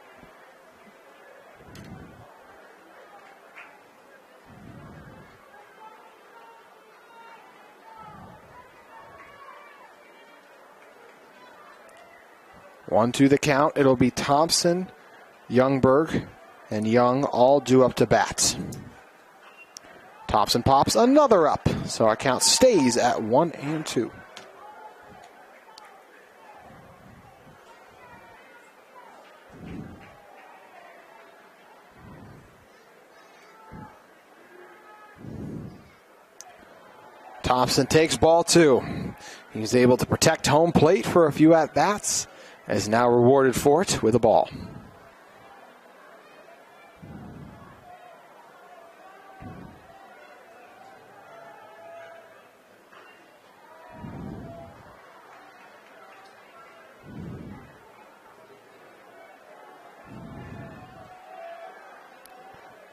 One to the count. It'll be Thompson, Youngberg, and Young all due up to bat. Thompson pops another up, so our count stays at 1-2. Thompson takes ball 2. He's able to protect home plate for a few at-bats, and is now rewarded for it with a ball.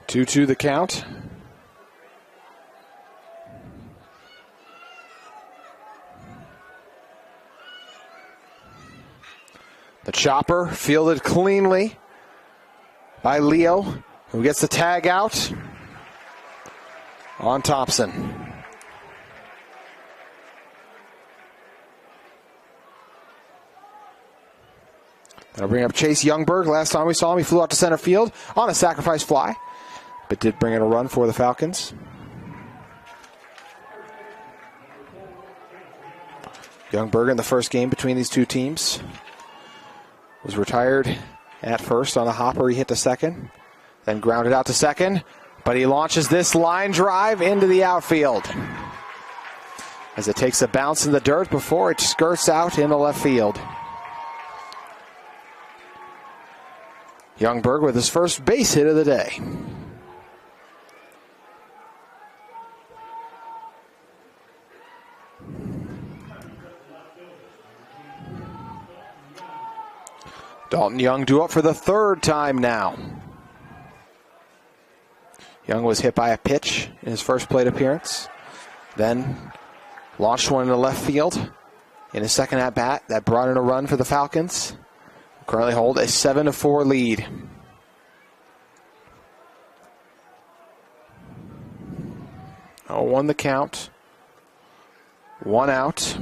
Two the count. The chopper fielded cleanly by Leo, who gets the tag out on Thompson. That'll bring up Chase Youngberg. Last time we saw him, he flew out to center field on a sacrifice fly, but did bring in a run for the Falcons. Youngberg in the first game between these two teams was retired at first on a hopper. He hit to second, then grounded out to second, but he launches this line drive into the outfield as it takes a bounce in the dirt before it skirts out in the left field. Youngberg with his first base hit of the day. Dalton Young due up for the third time now. Young was hit by a pitch in his first plate appearance, then launched one into left field in his second at-bat that brought in a run for the Falcons. Currently hold a 7-4 lead. Oh, 1 the count. 1 out.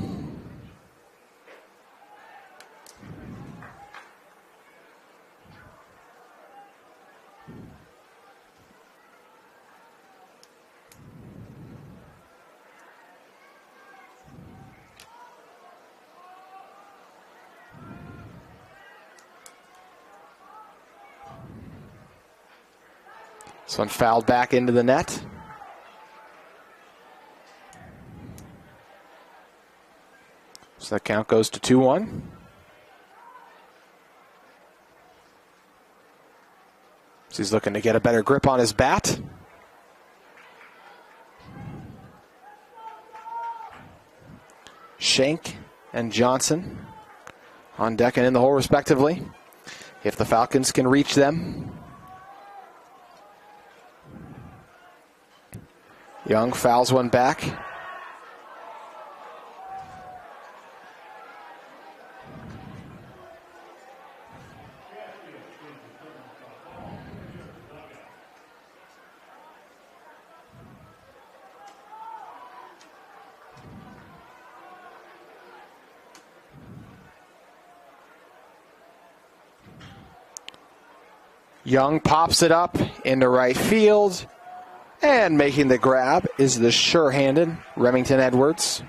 This one fouled back into the net. So the count goes to 2-1. So he's looking to get a better grip on his bat. Shank and Johnson on deck and in the hole respectively, if the Falcons can reach them. Young fouls one back. Young pops it up into right field. And making the grab is the sure-handed Remington Edwards.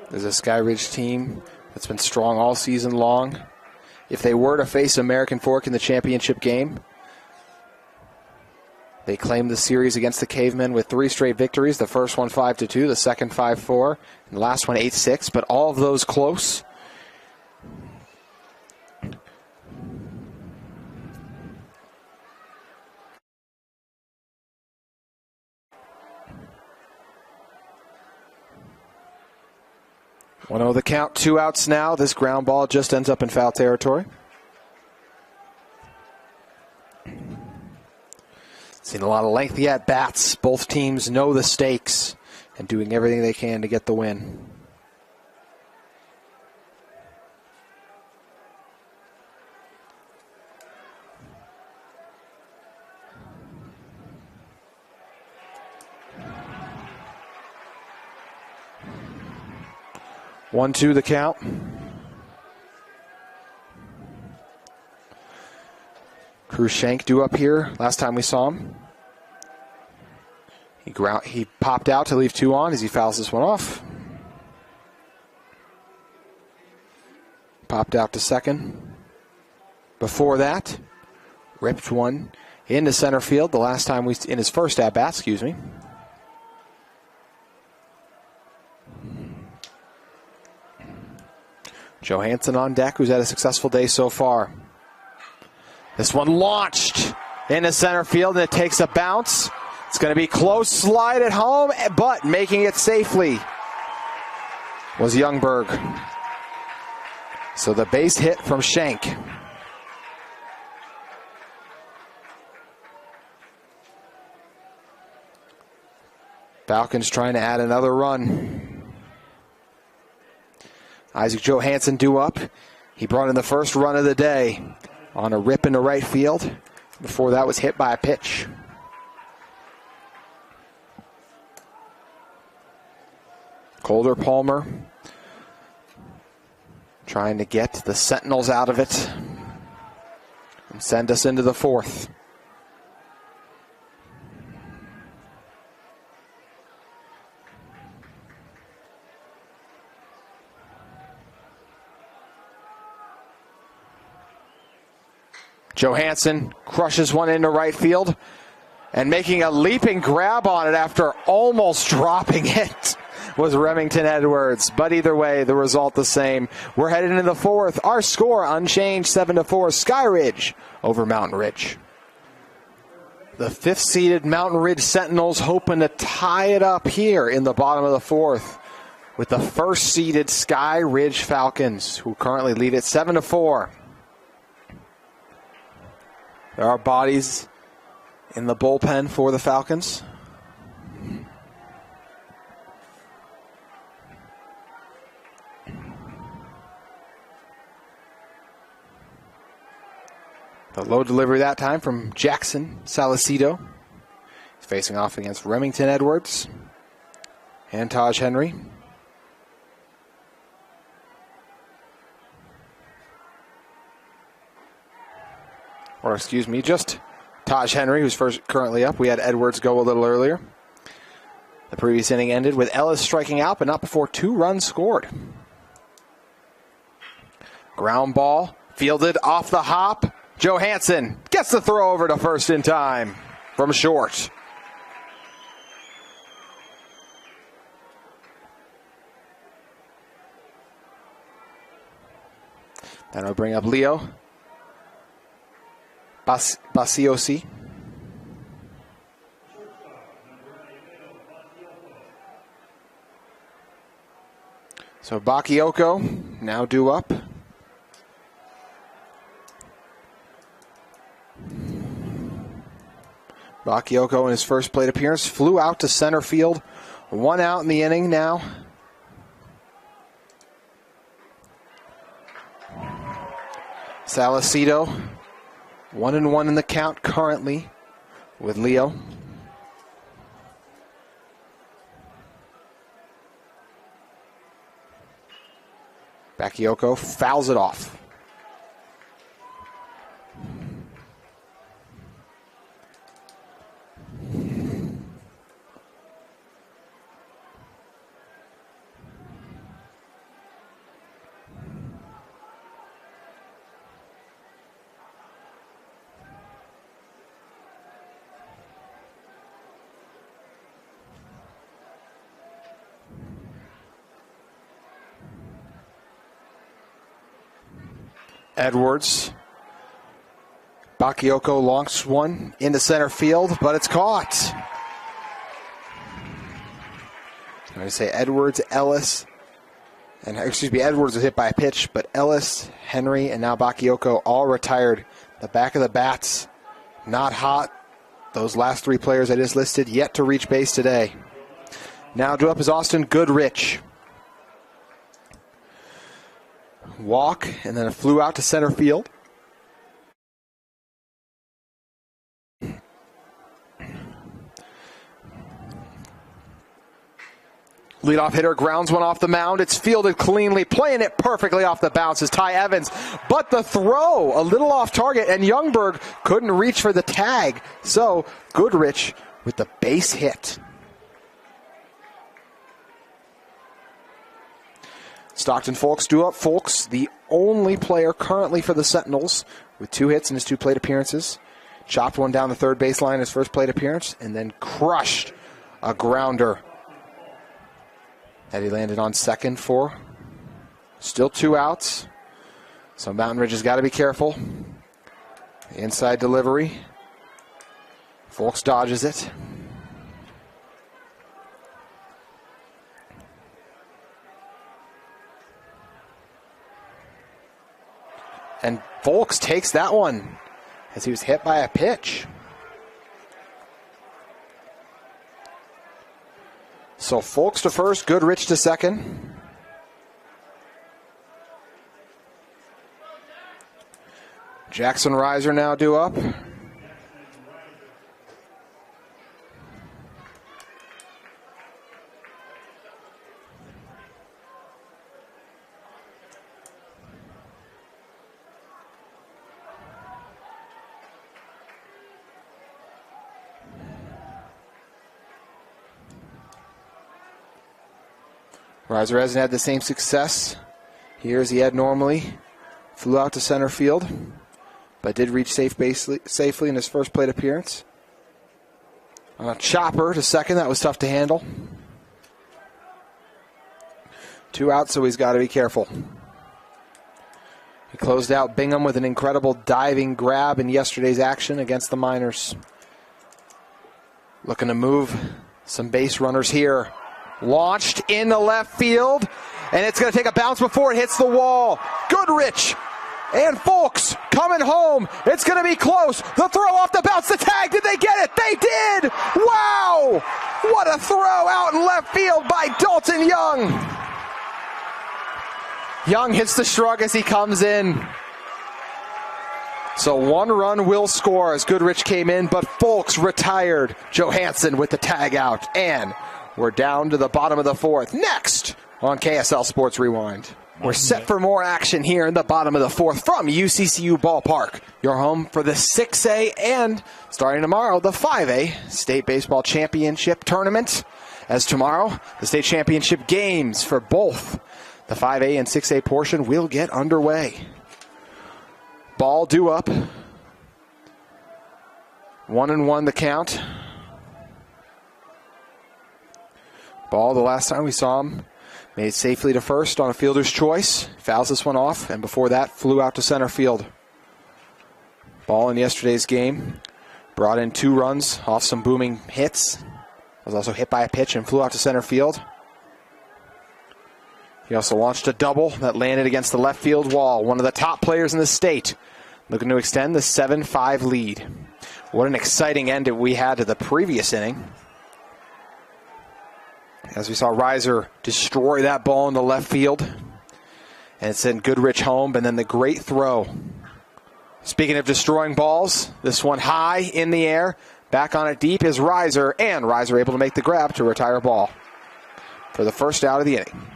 There's a Skyridge team that's been strong all season long. If they were to face American Fork in the championship game, they claimed the series against the Cavemen with 3 straight victories. The first one 5-2, the second 5-4, and the last one 8-6, but all of those close. The count, 2 outs now. This ground ball just ends up in foul territory. Seen a lot of lengthy at-bats. Both teams know the stakes and doing everything they can to get the win. One, two, the count. Cruz Shank due up here. Last time we saw him, he popped out to leave 2 on as he fouls this one off. Popped out to second. Before that, ripped one into center field. The last time in his first at bat, excuse me. Johansson on deck, who's had a successful day so far. This one launched into center field, and it takes a bounce. It's going to be close slide at home, but making it safely was Youngberg. So the base hit from Shank. Falcons trying to add another run. Isaac Johansson due up. He brought in the first run of the day on a rip into right field. Before that was hit by a pitch. Colder Palmer trying to get the Sentinels out of it and send us into the 4th. Johansson crushes one into right field and making a leaping grab on it after almost dropping it was Remington Edwards. But either way, the result the same. We're headed into the 4th. Our score unchanged, 7-4, Skyridge over Mountain Ridge. The 5th-seeded Mountain Ridge Sentinels hoping to tie it up here in the bottom of the 4th with the 1st-seeded Skyridge Falcons, who currently lead it 7-4. There are bodies in the bullpen for the Falcons. The low delivery that time from Jackson Salicido. He's facing off against Remington Edwards and Taj Henry. Or excuse me, just Taj Henry, who's currently up. We had Edwards go a little earlier. The previous inning ended with Ellis striking out, but not before 2 runs scored. Ground ball, fielded off the hop. Johansson gets the throw over to first in time from short. Then I'll bring up Leo Basiosi. So Bakayoko now due up. Bakayoko in his first plate appearance flew out to center field. 1 out in the inning now. Salicido, 1-1 in the count currently with Leo. Bakayoko fouls it off. Edwards. Bakayoko launches one into center field, but it's caught. I'm going to say Edwards, Ellis, and Edwards was hit by a pitch, but Ellis, Henry, and now Bakayoko all retired. The back of the bats, not hot. Those last three players I just listed yet to reach base today. Now due up is Austin Goodrich. Walk, and then it flew out to center field. Leadoff hitter grounds one off the mound. It's fielded cleanly, playing it perfectly off the bounce is Ty Evans. But the throw, a little off target, and Youngberg couldn't reach for the tag. So Goodrich with the base hit. Stockton Folks due up. Folks, the only player currently for the Sentinels with 2 hits in his 2 plate appearances. Chopped one down the third baseline his first plate appearance, and then crushed a grounder that he landed on second for. Still 2 outs. So Mountain Ridge has got to be careful. Inside delivery. Folks dodges it. And Folks takes that one as he was hit by a pitch. So Folks to first, Goodrich to second. Jackson Reiser now due up. Reiser hasn't had the same success here as he had normally. Flew out to center field, but did reach safe base safely in his first plate appearance. On a chopper to second, that was tough to handle. 2 outs, so he's got to be careful. He closed out Bingham with an incredible diving grab in yesterday's action against the Miners. Looking to move some base runners here. Launched in the left field, and it's going to take a bounce before it hits the wall. Goodrich and Folks coming home. It's going to be close. The throw off the bounce, the tag. Did they get it? They did! Wow! What a throw out in left field by Dalton Young. Young hits the shrug as he comes in. So 1 run will score as Goodrich came in, but Folks retired. Johansson with the tag out, and we're down to the bottom of the 4th. Next on KSL Sports Rewind. We're set for more action here in the bottom of the 4th from UCCU Ballpark. Your home for the 6A and, starting tomorrow, the 5A State Baseball Championship Tournament. As tomorrow, the state championship games for both the 5A and 6A portion will get underway. Ball due up. 1-1 the count. Ball, the last time we saw him, made safely to first on a fielder's choice. Fouls this one off, and before that, flew out to center field. Ball in yesterday's game brought in 2 runs off some booming hits. Was also hit by a pitch and flew out to center field. He also launched a double that landed against the left field wall. One of the top players in the state, looking to extend the 7-5 lead. What an exciting end we had to the previous inning, as we saw Reiser destroy that ball in the left field and send Goodrich home, and then the great throw. Speaking of destroying balls, this one high in the air, back on it deep is Reiser, and Reiser able to make the grab to retire a ball for the first out of the inning.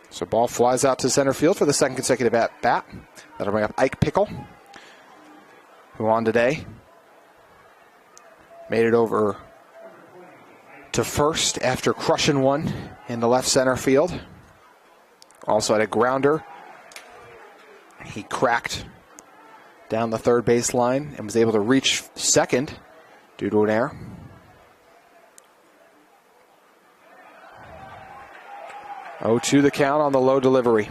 So ball flies out to center field for the second consecutive at-bat. That'll bring up Ike Pickle, who on today made it over to first after crushing one in the left center field. Also had a grounder. He cracked down the third base line and was able to reach second due to an error. 0-2 the count on the low delivery.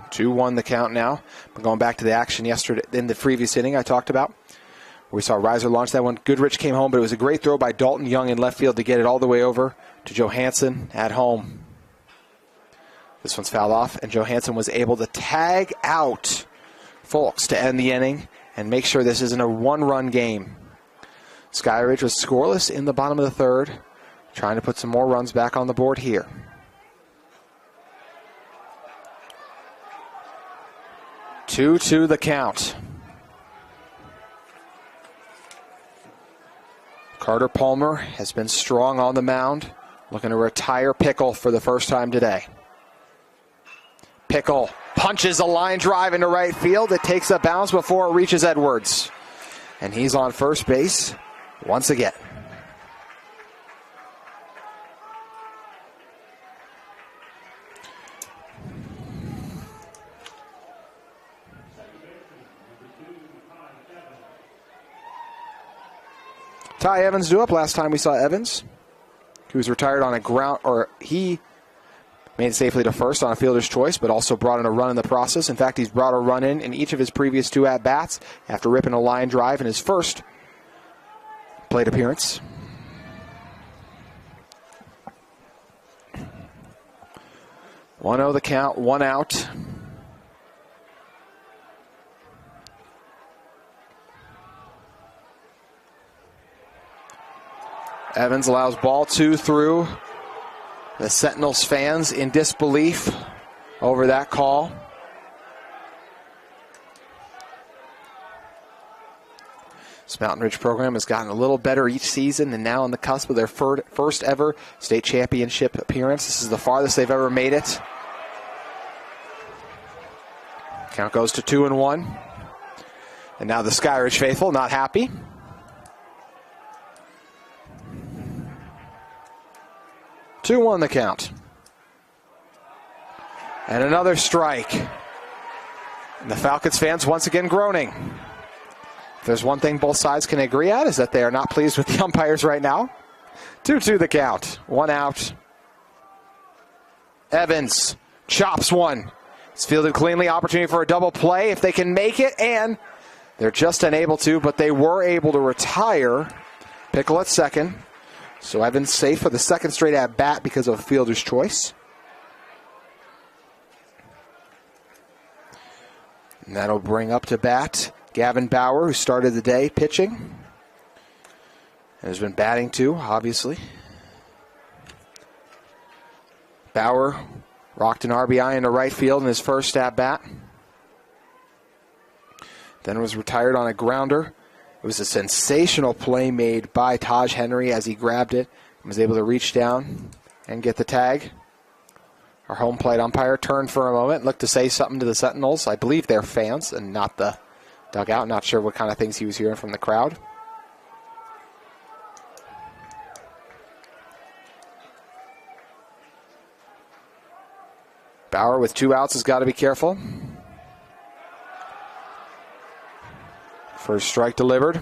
Two one the count now. We're going back to the action yesterday in the previous inning I talked about. We saw Reiser launch that one. Goodrich came home, but it was a great throw by Dalton Young in left field to get it all the way over to Johansson at home. This one's fouled off, and Johansson was able to tag out Folks to end the inning and make sure this isn't a one-run game. Skyridge was scoreless in the bottom of the third, trying to put some more runs back on the board here. Two the count. Carter Palmer has been strong on the mound, looking to retire Pickle for the first time today. Pickle punches a line drive into right field. It takes a bounce before it reaches Edwards. And he's on first base once again. Ty Evans due up. Last time we saw Evans, he was retired on a ground, or he made it safely to first on a fielder's choice, but also brought in a run in the process. In fact, he's brought a run in each of his previous two at-bats after ripping a line drive in his first plate appearance. One 0 the count, one out. Evans allows ball two through. The Sentinels fans in disbelief over that call. This Mountain Ridge program has gotten a little better each season, and now on the cusp of their first ever state championship appearance. This is the farthest they've ever made it. Count goes to 2-1. And now the Skyridge faithful not happy. 2-1 the count. And another strike. And the Falcons fans once again groaning. If there's one thing both sides can agree at, is that they are not pleased with the umpires right now. 2-2 the count. One out. Evans chops one. It's fielded cleanly. Opportunity for a double play if they can make it, and they're just unable to, but they were able to retire Pickle at second. So Evans safe for the second straight at bat because of a fielder's choice. And that'll bring up to bat Gavin Bauer, who started the day pitching. And has been batting too, obviously. Bauer rocked an RBI into right field in his first at bat. Then was retired on a grounder. It was a sensational play made by Taj Henry as he grabbed it and was able to reach down and get the tag. Our home plate umpire turned for a moment and looked to say something to the Sentinels. I believe they're fans and not the dugout. Not sure what kind of things he was hearing from the crowd. Bauer with 2 outs has got to be careful. First strike delivered.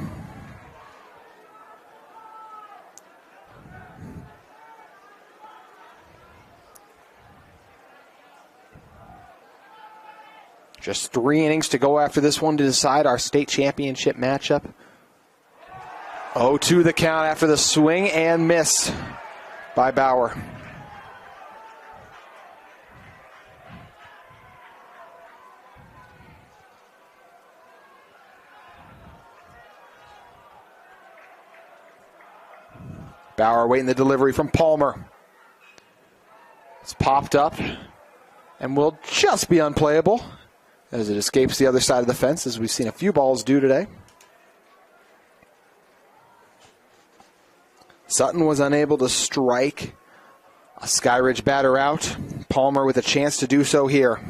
Just 3 innings to go after this one to decide our state championship matchup. 0-2 the count after the swing and miss by Bauer. Bauer waiting the delivery from Palmer. It's popped up and will just be unplayable as it escapes the other side of the fence, as we've seen a few balls do today. Sutton was unable to strike a Skyridge batter out. Palmer with a chance to do so here.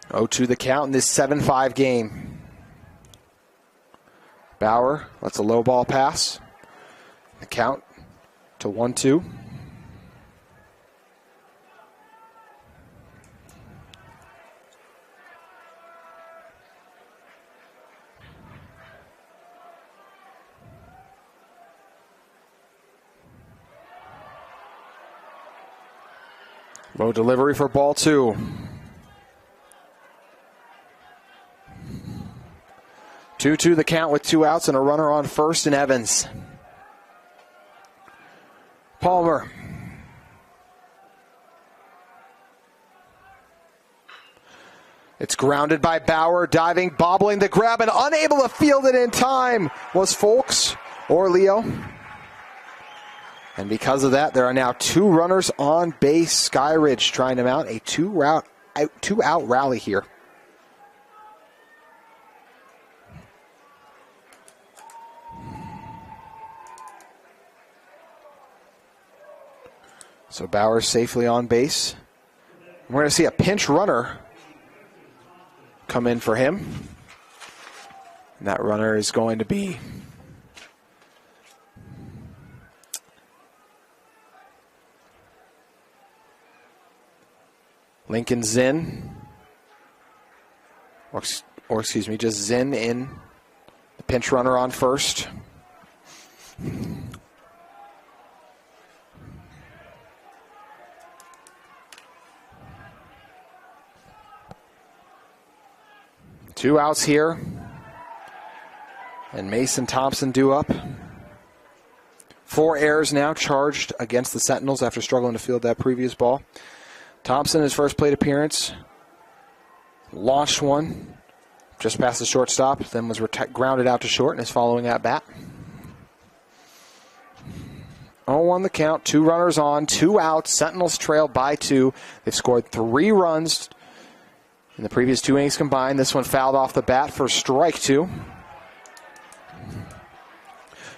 0-2 the count in this 7-5 game. Bauer lets a low ball pass. The count to 1-2. Low delivery for ball 2. 2-2 the count with 2 outs and a runner on first and Evans. Palmer. It's grounded by Bauer, diving, bobbling the grab, and unable to field it in time was Folks or Leo. And because of that, there are now 2 runners on base. Skyridge trying to mount a 2-out rally here. So Bauer safely on base. We're going to see a pinch runner come in for him. And that runner is going to be Lincoln Zinn. Or excuse me, just Zinn in. The pinch runner on first. Two outs here. And Mason Thompson due up. 4 errors now charged against the Sentinels after struggling to field that previous ball. Thompson, his first plate appearance, launched one just past the shortstop, then was grounded out to short in his following at bat. 0-1 the count, 2 runners on, 2 outs. Sentinels trail by 2. They've scored 3 runs in the previous 2 innings combined. This one fouled off the bat for strike 2.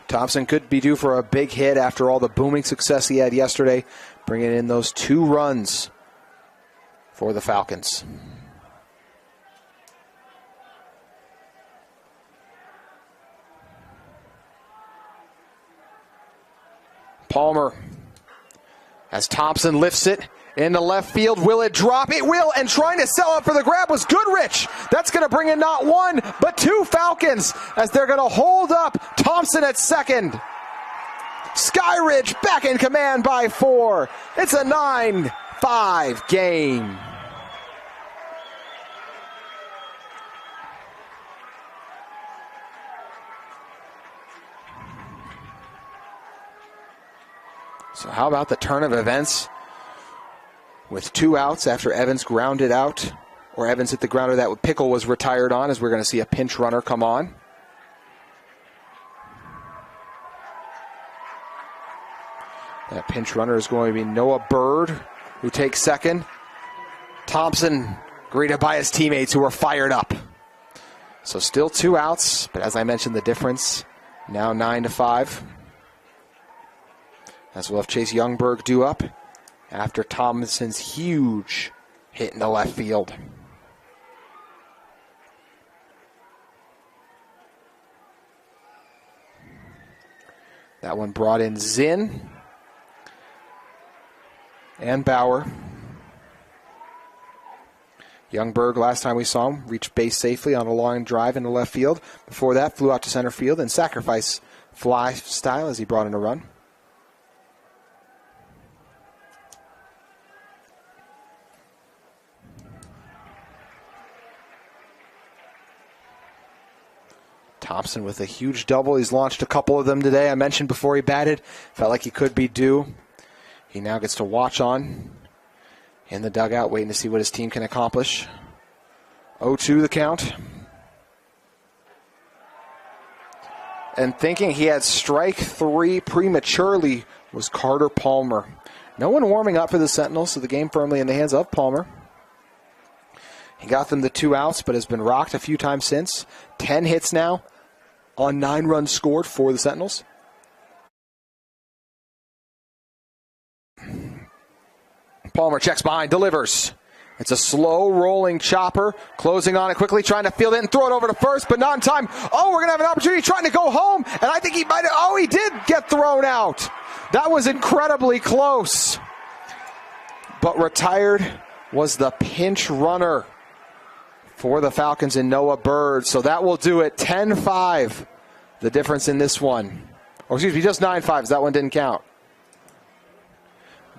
Thompson could be due for a big hit after all the booming success he had yesterday, bringing in those 2 runs for the Falcons. Palmer, as Thompson lifts it into left field. Will it drop? It will, and trying to sell up for the grab was Goodrich. That's going to bring in not 1, but 2 Falcons as they're going to hold up Thompson at second. Skyridge back in command by 4. It's a 9-5 game. So how about the turn of events with 2 outs after Evans grounded out, or Evans hit the grounder that Pickle was retired on, as we're going to see a pinch runner come on. That pinch runner is going to be Noah Bird, who takes second. Thompson greeted by his teammates who are fired up. So still 2 outs, but as I mentioned, the difference now 9-5. As we'll have Chase Youngberg due up after Thompson's huge hit in the left field. That one brought in Zinn and Bauer. Youngberg, last time we saw him, reached base safely on a long drive into left field. Before that, flew out to center field in sacrifice fly style as he brought in a run. Thompson with a huge double. He's launched a couple of them today. I mentioned before he batted, felt like he could be due. He now gets to watch on in the dugout, waiting to see what his team can accomplish. 0-2 the count. And thinking he had strike 3 prematurely was Carter Palmer. No one warming up for the Sentinels, so the game firmly in the hands of Palmer. He got them the 2 outs, but has been rocked a few times since. 10 hits now on 9 runs scored for the Sentinels. Palmer checks behind, delivers. It's a slow rolling chopper, closing on it quickly, trying to field it and throw it over to first, but not in time. Oh, we're going to have an opportunity trying to go home, and I think he might have, oh, he did get thrown out. That was incredibly close. But retired was the pinch runner for the Falcons in Noah Bird. So that will do it. 10-5, the difference in this one. Or excuse me, just 9-5, that one didn't count.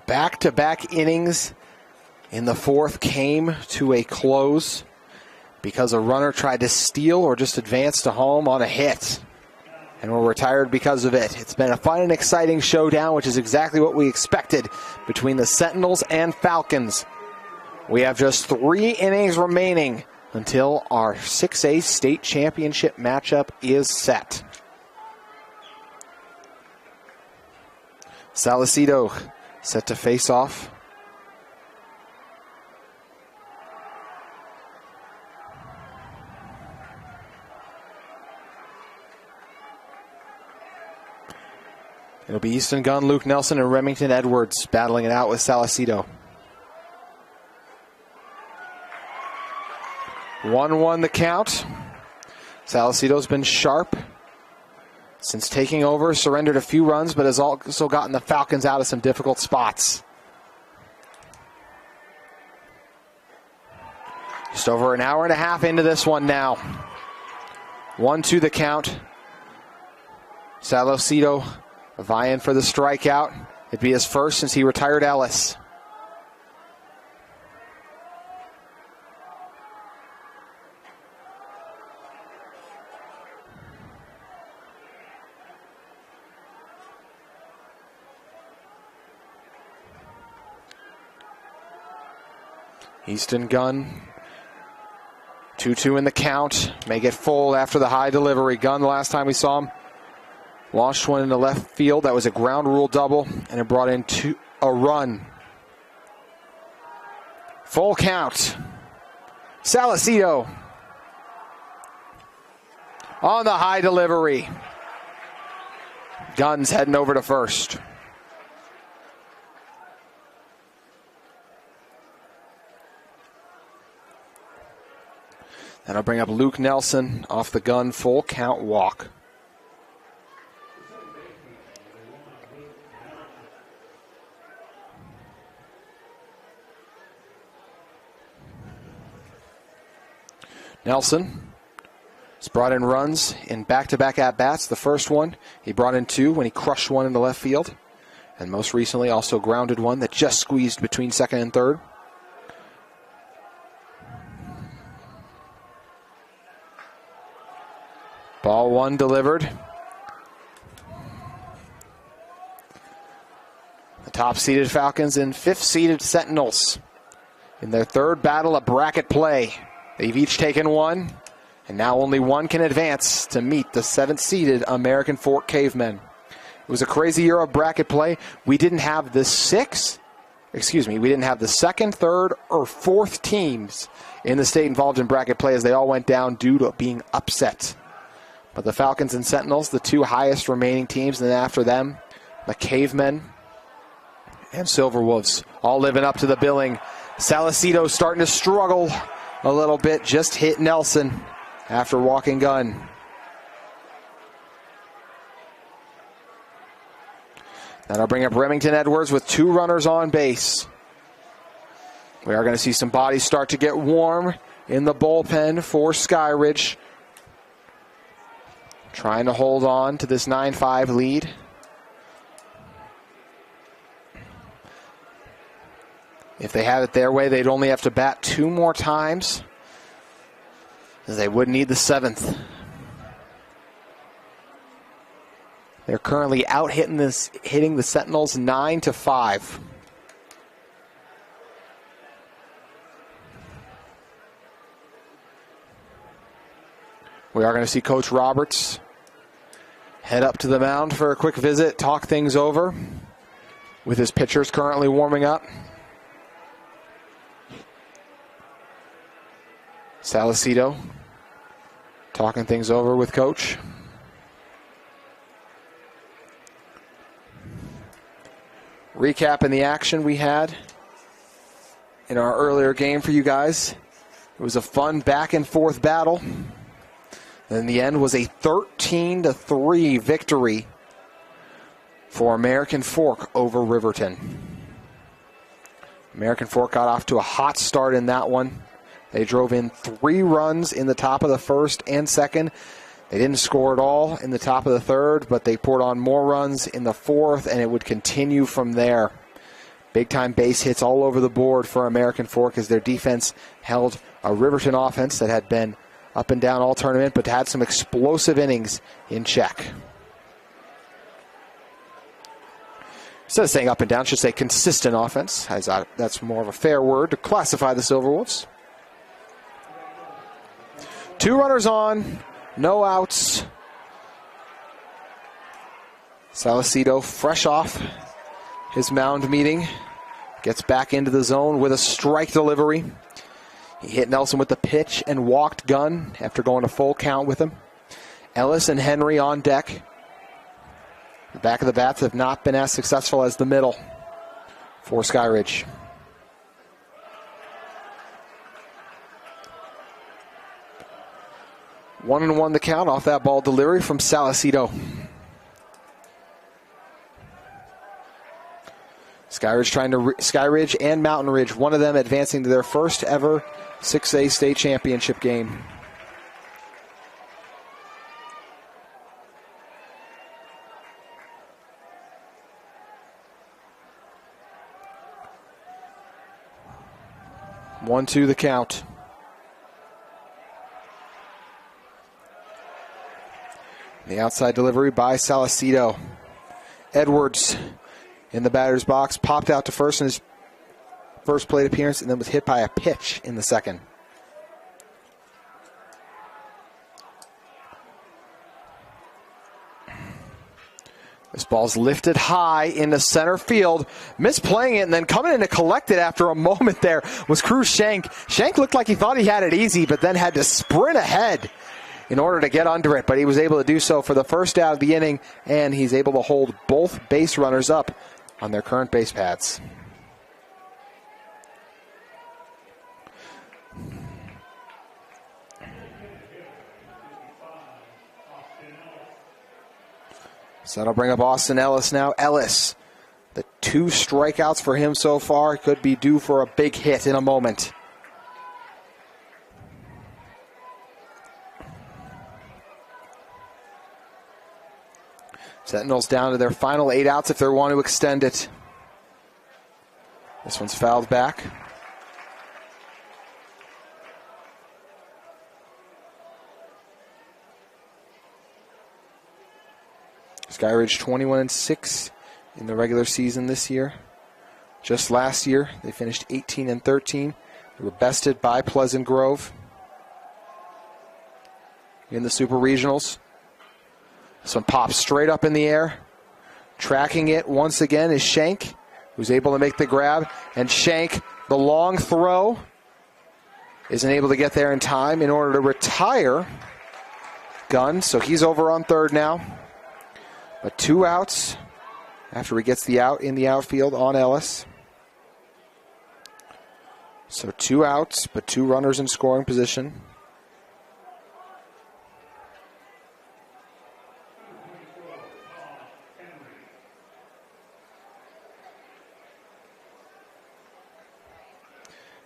Back-to-back innings in the fourth came to a close because a runner tried to steal or just advance to home on a hit and were retired because of it. It's been a fun and exciting showdown, which is exactly what we expected between the Sentinels and Falcons. We have just 3 innings remaining until our 6A state championship matchup is set. Salcedo set to face off. It'll be Easton Gunn, Luke Nelson, and Remington Edwards battling it out with Salcedo. 1-1 the count. Salcedo's been sharp since taking over, surrendered a few runs, but has also gotten the Falcons out of some difficult spots. Just over an hour and a half into this one now. 1-2 the count. Salcedo vying for the strikeout. It'd be his first since he retired Ellis. Easton Gunn, 2-2 in the count. May get full after the high delivery. Gunn, the last time we saw him, launched one in the left field. That was a ground rule double, and it brought in a run. Full count. Salcedo on the high delivery. Gunn's heading over to first. That'll bring up Luke Nelson off the Gunn full count walk. Nelson has brought in runs in back-to-back at-bats. The first one, he brought in 2 when he crushed one in the left field. And most recently also grounded one that just squeezed between second and third. Ball 1 delivered. The top-seeded Falcons and 5th-seeded Sentinels in their third battle of bracket play. They've each taken 1, and now only 1 can advance to meet the 7th-seeded American Fork Cavemen. It was a crazy year of bracket play. We didn't have the second, third, or 4th teams in the state involved in bracket play as they all went down due to being upset. But the Falcons and Sentinels, the 2 highest remaining teams, and then after them, the Cavemen and Silverwolves, all living up to the billing. Salcedo starting to struggle a little bit, just hit Nelson after walking Gunn. That'll bring up Remington Edwards with 2 runners on base. We are going to see some bodies start to get warm in the bullpen for Skyridge, trying to hold on to this 9-5 lead. If they had it their way, they'd only have to bat 2 more times, as they would need the 7th. They're currently out hitting the Sentinels 9-5. We are going to see Coach Roberts head up to the mound for a quick visit, talk things over with his pitchers currently warming up. Salcedo talking things over with Coach. Recapping the action we had in our earlier game for you guys. It was a fun back and forth battle. And in the end was a 13-3 victory for American Fork over Riverton. American Fork got off to a hot start in that one. They drove in 3 runs in the top of the first and second. They didn't score at all in the top of the third, but they poured on more runs in the fourth, and it would continue from there. Big-time base hits all over the board for American Fork as their defense held a Riverton offense that had been up and down all tournament, but had some explosive innings in check. Instead of saying up and down, should say consistent offense. As that's more of a fair word to classify the Silverwolves. 2 runners on, no outs. Salcedo, fresh off his mound meeting, gets back into the zone with a strike delivery. He hit Nelson with the pitch and walked Gunn after going a full count with him. Ellis and Henry on deck. The back of the bats have not been as successful as the middle for Skyridge. 1-1 the count off that ball delivery from Salcedo. Skyridge and Mountain Ridge, one of them advancing to their first ever 6A state championship game. One, two, the count. The outside delivery by Salcedo. Edwards in the batter's box, popped out to first in his first plate appearance, and then was hit by a pitch in the second. This ball's lifted high into center field, misplaying it, and then coming in to collect it after a moment there was Cruz Shank. Shank looked like he thought he had it easy, but then had to sprint ahead in order to get under it, but he was able to do so for the first out of the inning, and he's able to hold both base runners up on their current base paths. So that'll bring up Austin Ellis now. Ellis, the 2 strikeouts for him so far, could be due for a big hit in a moment. Sentinels down to their final 8 outs if they want to extend it. This one's fouled back. Skyridge 21-6 in the regular season this year. Just last year, they finished 18-13. They were bested by Pleasant Grove in the Super Regionals. This one pops straight up in the air. Tracking it once again is Shank, who's able to make the grab. And Shank, the long throw, isn't able to get there in time in order to retire Gunn. So he's over on third now. But 2 outs after he gets the out in the outfield on Ellis. So 2 outs, but 2 runners in scoring position.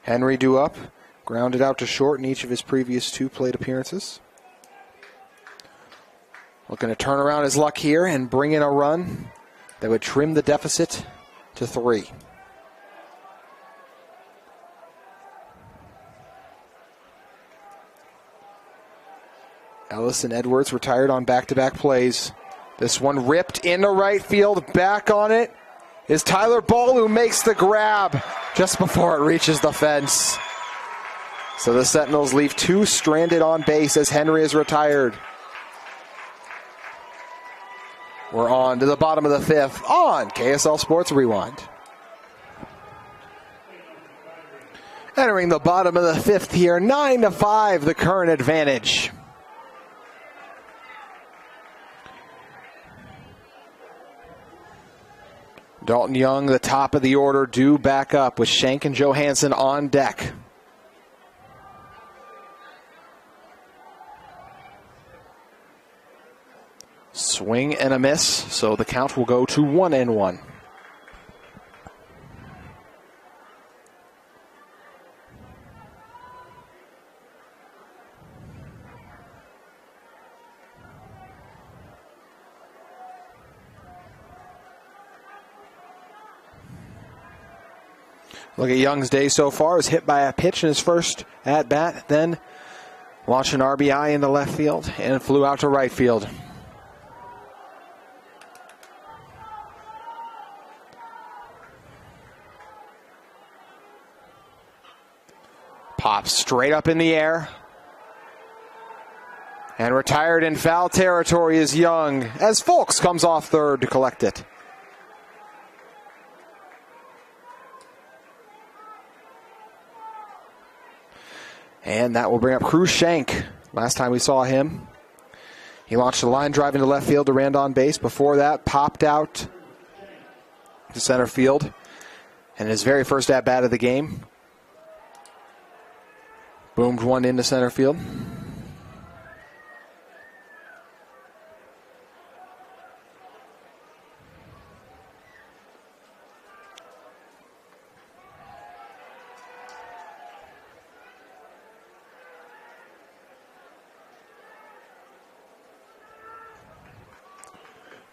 Henry due up, grounded out to short in each of his previous 2 plate appearances. Looking to turn around his luck here and bring in a run that would trim the deficit to 3. Ellis and Edwards retired on back-to-back plays. This one ripped into right field. Back on it is Tyler Ball, who makes the grab just before it reaches the fence. So the Sentinels leave 2 stranded on base as Henry is retired. We're on to the bottom of the 5th on KSL Sports Rewind. Entering the bottom of the 5th here, 9-5, the current advantage. Dalton Young, the top of the order, due back up with Shank and Johansson on deck. Swing and a miss, so the count will go to 1-1. Look at Young's day so far. He was hit by a pitch in his first at-bat, then launched an RBI into left field and flew out to right field. Pops straight up in the air. And retired in foul territory is Young, as Folks comes off third to collect it. And that will bring up Cruz Shank. Last time we saw him, he launched a line drive into left field to Rand on base. Before that, popped out to center field. And his very first at-bat of the game, boomed one into center field.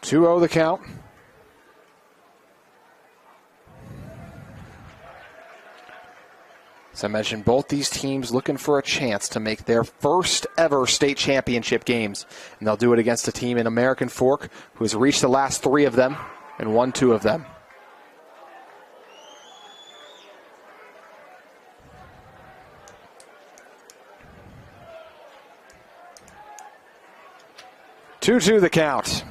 Two-0 the count. As I mentioned, both these teams looking for a chance to make their first ever state championship games. And they'll do it against a team in American Fork who has reached the last three of them and won two of them. Two-two the count.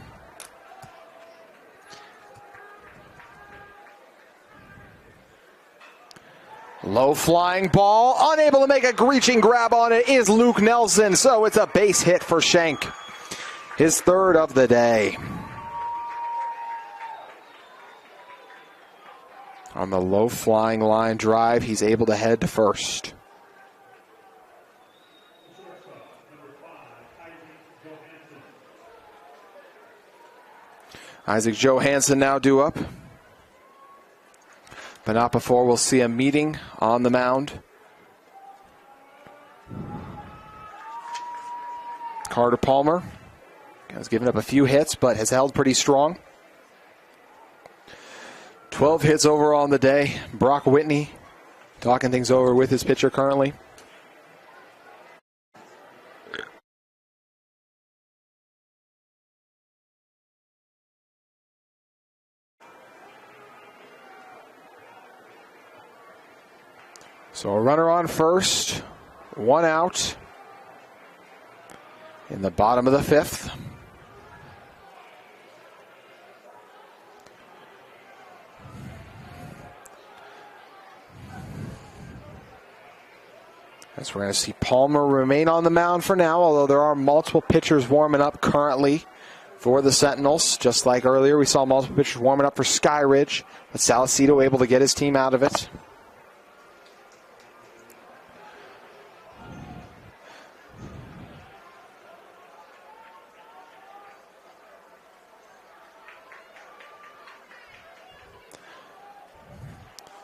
Low flying ball, unable to make a reaching grab on it is Luke Nelson, so it's a base hit for Shank. His third of the day. On the low flying line drive, he's able to head to first. Isaac Johansson now due up. But not before we'll see a meeting on the mound. Carter Palmer has given up a few hits, but has held pretty strong. 12 hits overall on the day. Brock Whitney talking things over with his pitcher currently. So a runner on first, one out in the bottom of the fifth. As we're going to see Palmer remain on the mound for now, although there are multiple pitchers warming up currently for the Sentinels. Just like earlier, we saw multiple pitchers warming up for Skyridge, but Salcedo able to get his team out of it.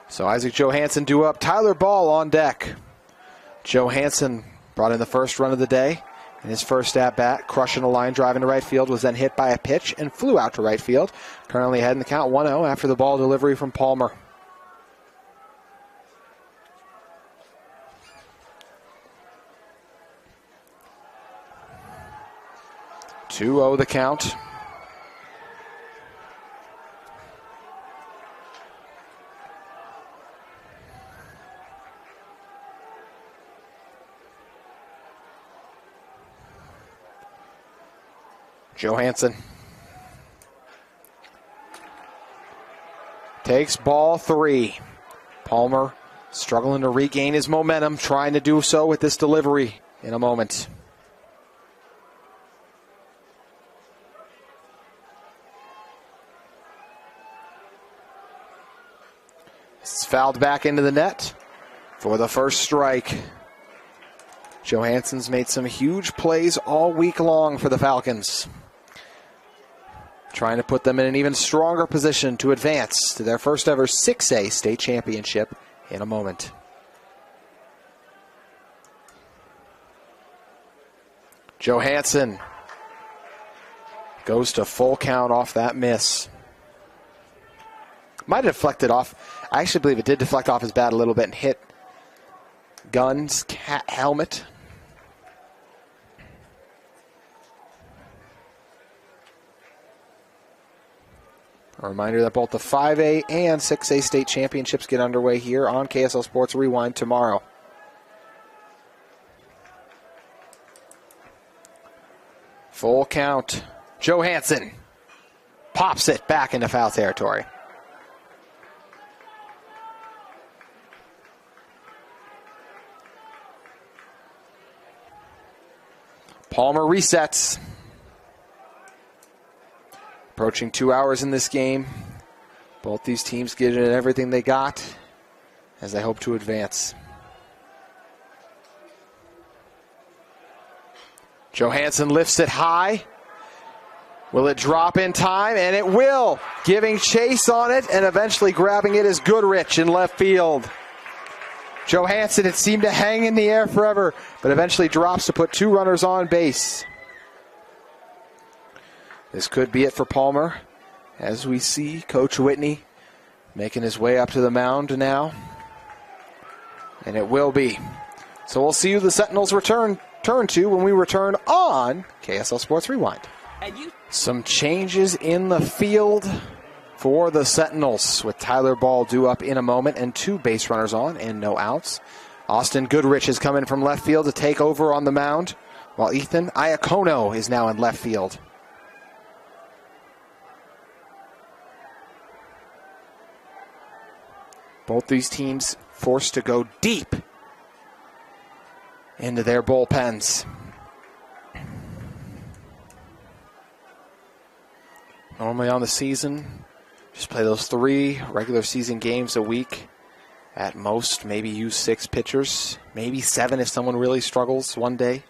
So Isaac Johansson due up. Tyler Ball on deck. Johansson brought in the first run of the day. In his first at-bat, crushing a line drive into right field, was then hit by a pitch and flew out to right field. Currently ahead in the count 1-0 after the ball delivery from Palmer. Two-0 the count. Johansson takes ball three. Palmer struggling to regain his momentum, trying to do so with this delivery in a moment. This is fouled back into the net for the first strike. Johansson's made some huge plays all week long for the Falcons, trying to put them in an even stronger position to advance to their first ever 6A state championship in a moment. Johansson goes to full count off that miss. Might have deflected off. I actually believe it did deflect off his bat a little bit and hit Gunn's helmet. A reminder that both the 5A and 6A state championships get underway here on KSL Sports Rewind tomorrow. Full count. Johansson pops it back into foul territory. Palmer resets. Approaching 2 hours in this game. Both these teams get in everything they got as they hope to advance. Johansson lifts it high. Will it drop in time? And it will. Giving chase on it and eventually grabbing it is Goodrich in left field. Johansson, it seemed to hang in the air forever, but eventually drops to put 2 runners on base. This could be it for Palmer. As we see Coach Whitney making his way up to the mound now. And it will be. So we'll see who the Sentinels turn to when we return on KSL Sports Rewind. Some changes in the field for the Sentinels with Tyler Ball due up in a moment and 2 base runners on and no outs. Austin Goodrich has come in from left field to take over on the mound, while Ethan Iacono is now in left field. Both these teams forced to go deep into their bullpens. Normally on the season, just play those 3 regular season games a week. At most, maybe use 6 pitchers, maybe 7 if someone really struggles one day.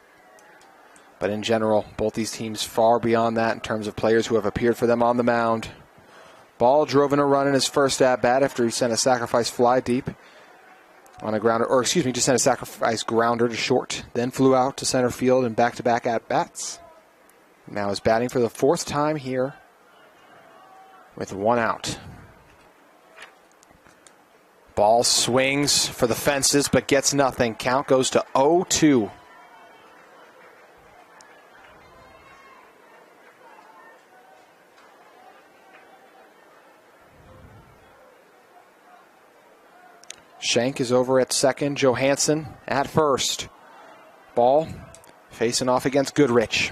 But in general, both these teams far beyond that in terms of players who have appeared for them on the mound. Ball drove in a run in his first at-bat after he sent a sacrifice fly deep on a grounder, just sent a sacrifice grounder to short, then flew out to center field in back-to-back at-bats. Now is batting for the 4th time here with 1 out. Ball swings for the fences but gets nothing. Count goes to 0-2. Schenk is over at second. Johansson at first. Ball facing off against Goodrich.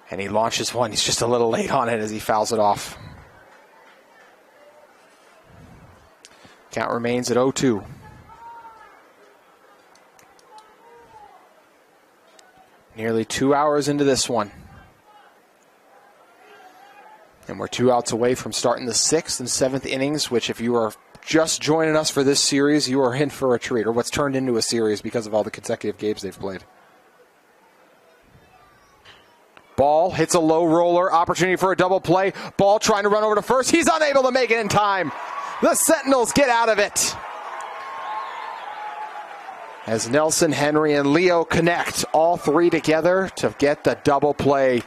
And he launches one. He's just a little late on it as he fouls it off. Count remains at 0-2. Nearly 2 hours into this one. And we're 2 outs away from starting the 6th and 7th innings, which if you are just joining us for this series, you are in for a treat, or what's turned into a series because of all the consecutive games they've played. Ball hits a low roller, opportunity for a double play. Ball trying to run over to first. He's unable to make it in time. The Sentinels get out of it. As Nelson, Henry, and Leo connect, all 3 together to get the double play.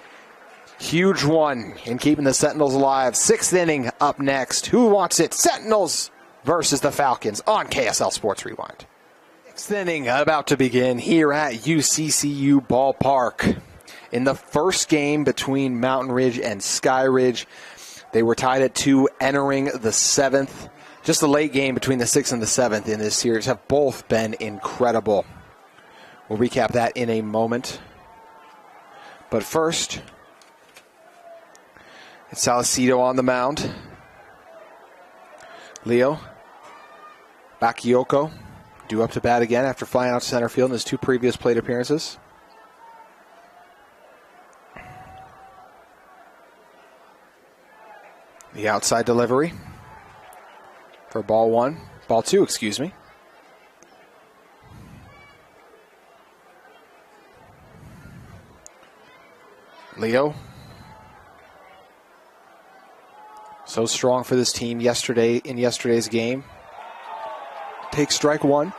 Huge one in keeping the Sentinels alive. 6th inning up next. Who wants it? Sentinels versus the Falcons on KSL Sports Rewind. 6th inning about to begin here at UCCU Ballpark. In the first game between Mountain Ridge and Skyridge, they were tied at 2 entering the 7th. Just the late game between the 6th and the 7th in this series have both been incredible. We'll recap that in a moment. But first, it's Salcedo on the mound. Leo Bakayoko due up to bat again after flying out to center field in his 2 previous plate appearances. The outside delivery for ball 2, excuse me. Leo, so strong for this team in yesterday's game. Takes strike 1.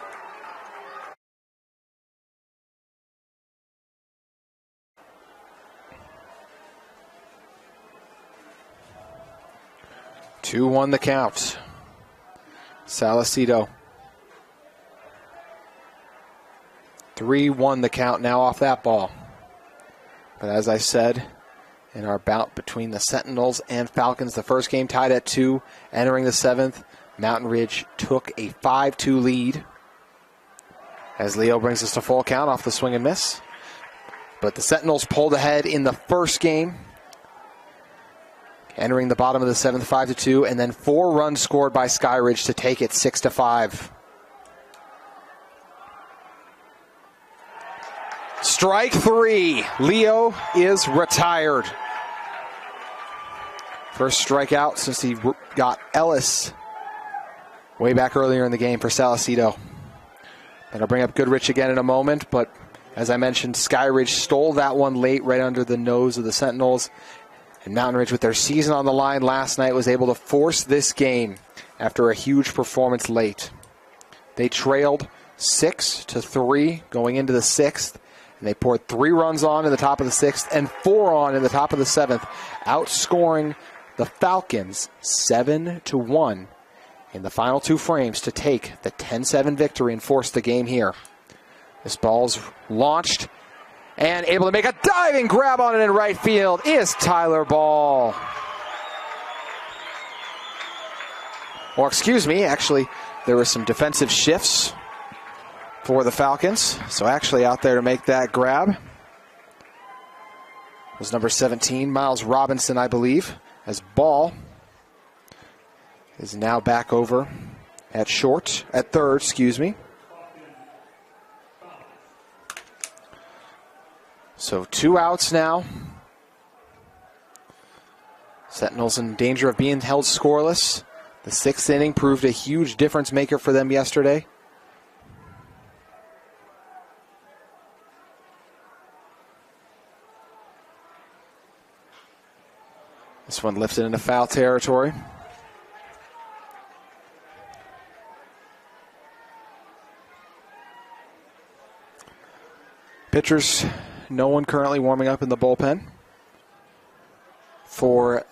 2-1 the count. Salcedo. 3-1 the count now off that ball. But as I said, in our bout between the Sentinels and Falcons, the first game tied at 2, entering the 7th, Mountain Ridge took a 5-2 lead as Leo brings us to full count off the swing and miss. But the Sentinels pulled ahead in the first game, entering the bottom of the 7th 5-2, and then 4 runs scored by Skyridge to take it 6-5. Strike 3. Leo is retired. First strikeout since he got Ellis way back earlier in the game for Salcedo. And I'll bring up Goodrich again in a moment, but as I mentioned, Skyridge stole that one late right under the nose of the Sentinels. And Mountain Ridge, with their season on the line last night, was able to force this game after a huge performance late. They trailed 6-3 going into the 6th, and they poured 3 runs on in the top of the 6th and 4 on in the top of the 7th, outscoring the Falcons 7-1 in the final 2 frames to take the 10-7 victory and force the game here. This ball's launched, and able to make a diving grab on it in right field is Tyler Ball. Or excuse me, actually, there were some defensive shifts for the Falcons. So actually out there to make that grab was number 17, Miles Robinson, I believe, as Ball is now back over at third, excuse me. So 2 outs now. Sentinels in danger of being held scoreless. The 6th inning proved a huge difference maker for them yesterday. This one lifted into foul territory. Pitchers, no one currently warming up in the bullpen. For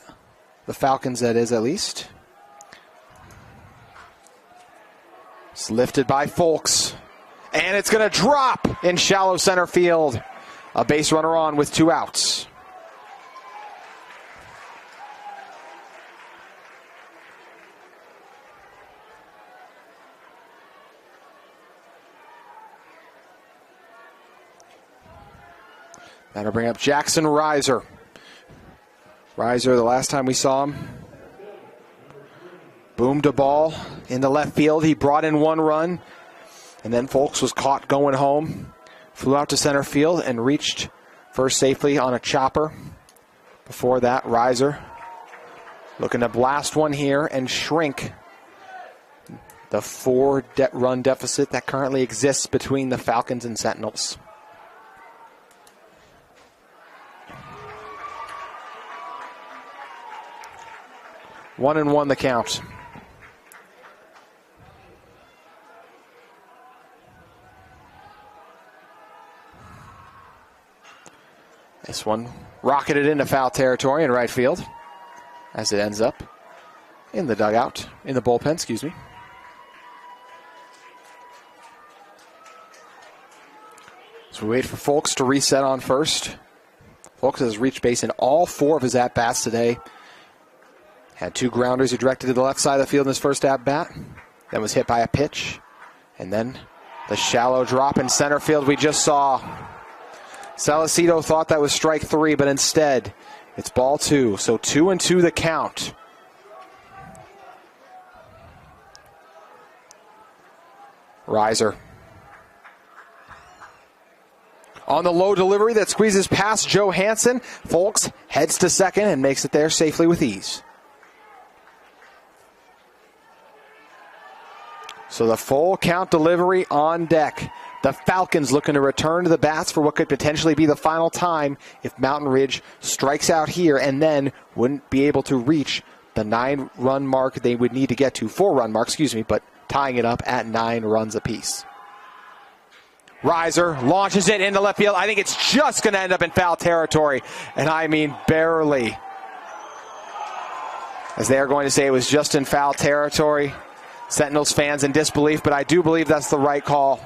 the Falcons, that is, at least. It's lifted by Folks. And it's going to drop in shallow center field. A base runner on with 2 outs. That'll bring up Jackson Reiser. Reiser, the last time we saw him, boomed a ball in the left field. He brought in 1 run, and then Folks was caught going home. Flew out to center field and reached first safely on a chopper. Before that, Reiser looking to blast one here and shrink the 4-run deficit that currently exists between the Falcons and Sentinels. 1-1 the count. This one rocketed into foul territory in right field as it ends up in the dugout, in the bullpen, excuse me. So we wait for Folks to reset on first. Folks has reached base in all 4 of his at-bats today. Had 2 grounders he directed to the left side of the field in his first at-bat. Then was hit by a pitch. And then the shallow drop in center field we just saw. Salcedo thought that was strike 3, but instead it's ball 2. So 2-2 the count. Reiser. On the low delivery that squeezes past Joe Hansen, Folks heads to second and makes it there safely with ease. So the full count delivery on deck. The Falcons looking to return to the bats for what could potentially be the final time if Mountain Ridge strikes out here and then wouldn't be able to reach the 9-run mark they would need to get to. 4-run mark, excuse me, but tying it up at 9 runs apiece. Reiser launches it into left field. I think it's just going to end up in foul territory, and I mean barely. as they are going to say it was just in foul territory. Sentinels fans in disbelief, but I do believe that's the right call.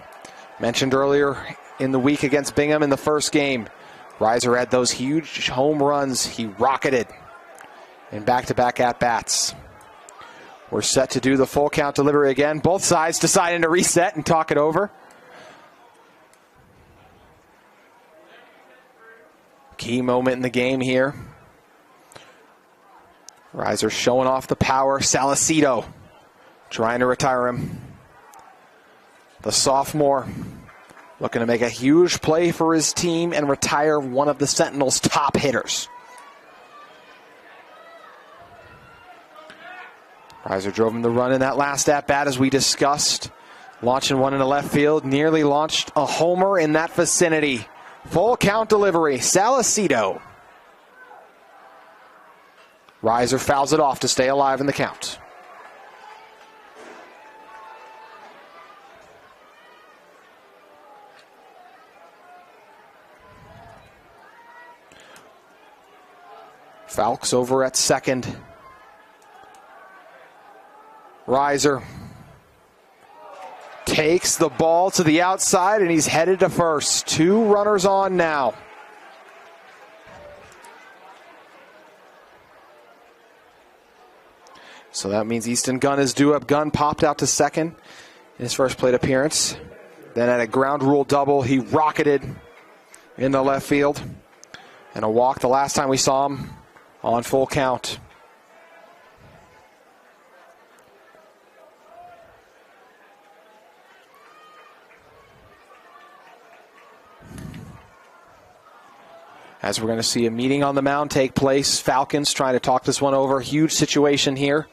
Mentioned earlier in the week against Bingham in the first game, Reiser had those huge home runs. He rocketed in back-to-back at-bats. We're set to do the full count delivery again. Both sides deciding to reset and talk it over. Key moment in the game here. Reiser showing off the power. Salcedo trying to retire him. The sophomore looking to make a huge play for his team and retire one of the Sentinels' top hitters. Reiser drove him the run in that last at-bat, as we discussed. Launching one in the left field. Nearly launched a homer in that vicinity. Full count delivery. Salcedo. Reiser fouls it off to stay alive in the count. Falks over at second. Reiser takes the ball to the outside, and he's headed to first. 2 runners on now. So that means Easton Gunn is due up. Gunn popped out to second in his first plate appearance. Then at a ground rule double, he rocketed in the left field. And a walk the last time we saw him on full count. As we're going to see a meeting on the mound take place. Falcons trying to talk this one over. Huge situation here.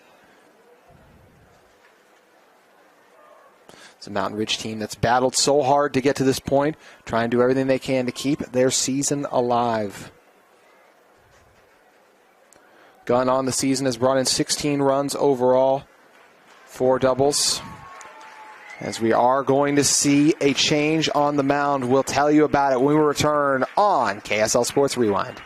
It's a Mountain Ridge team that's battled so hard to get to this point, trying to do everything they can to keep their season alive. Gunn on the season has brought in 16 runs overall, 4 doubles. As we are going to see a change on the mound. We'll tell you about it when we return on KSL Sports Rewind.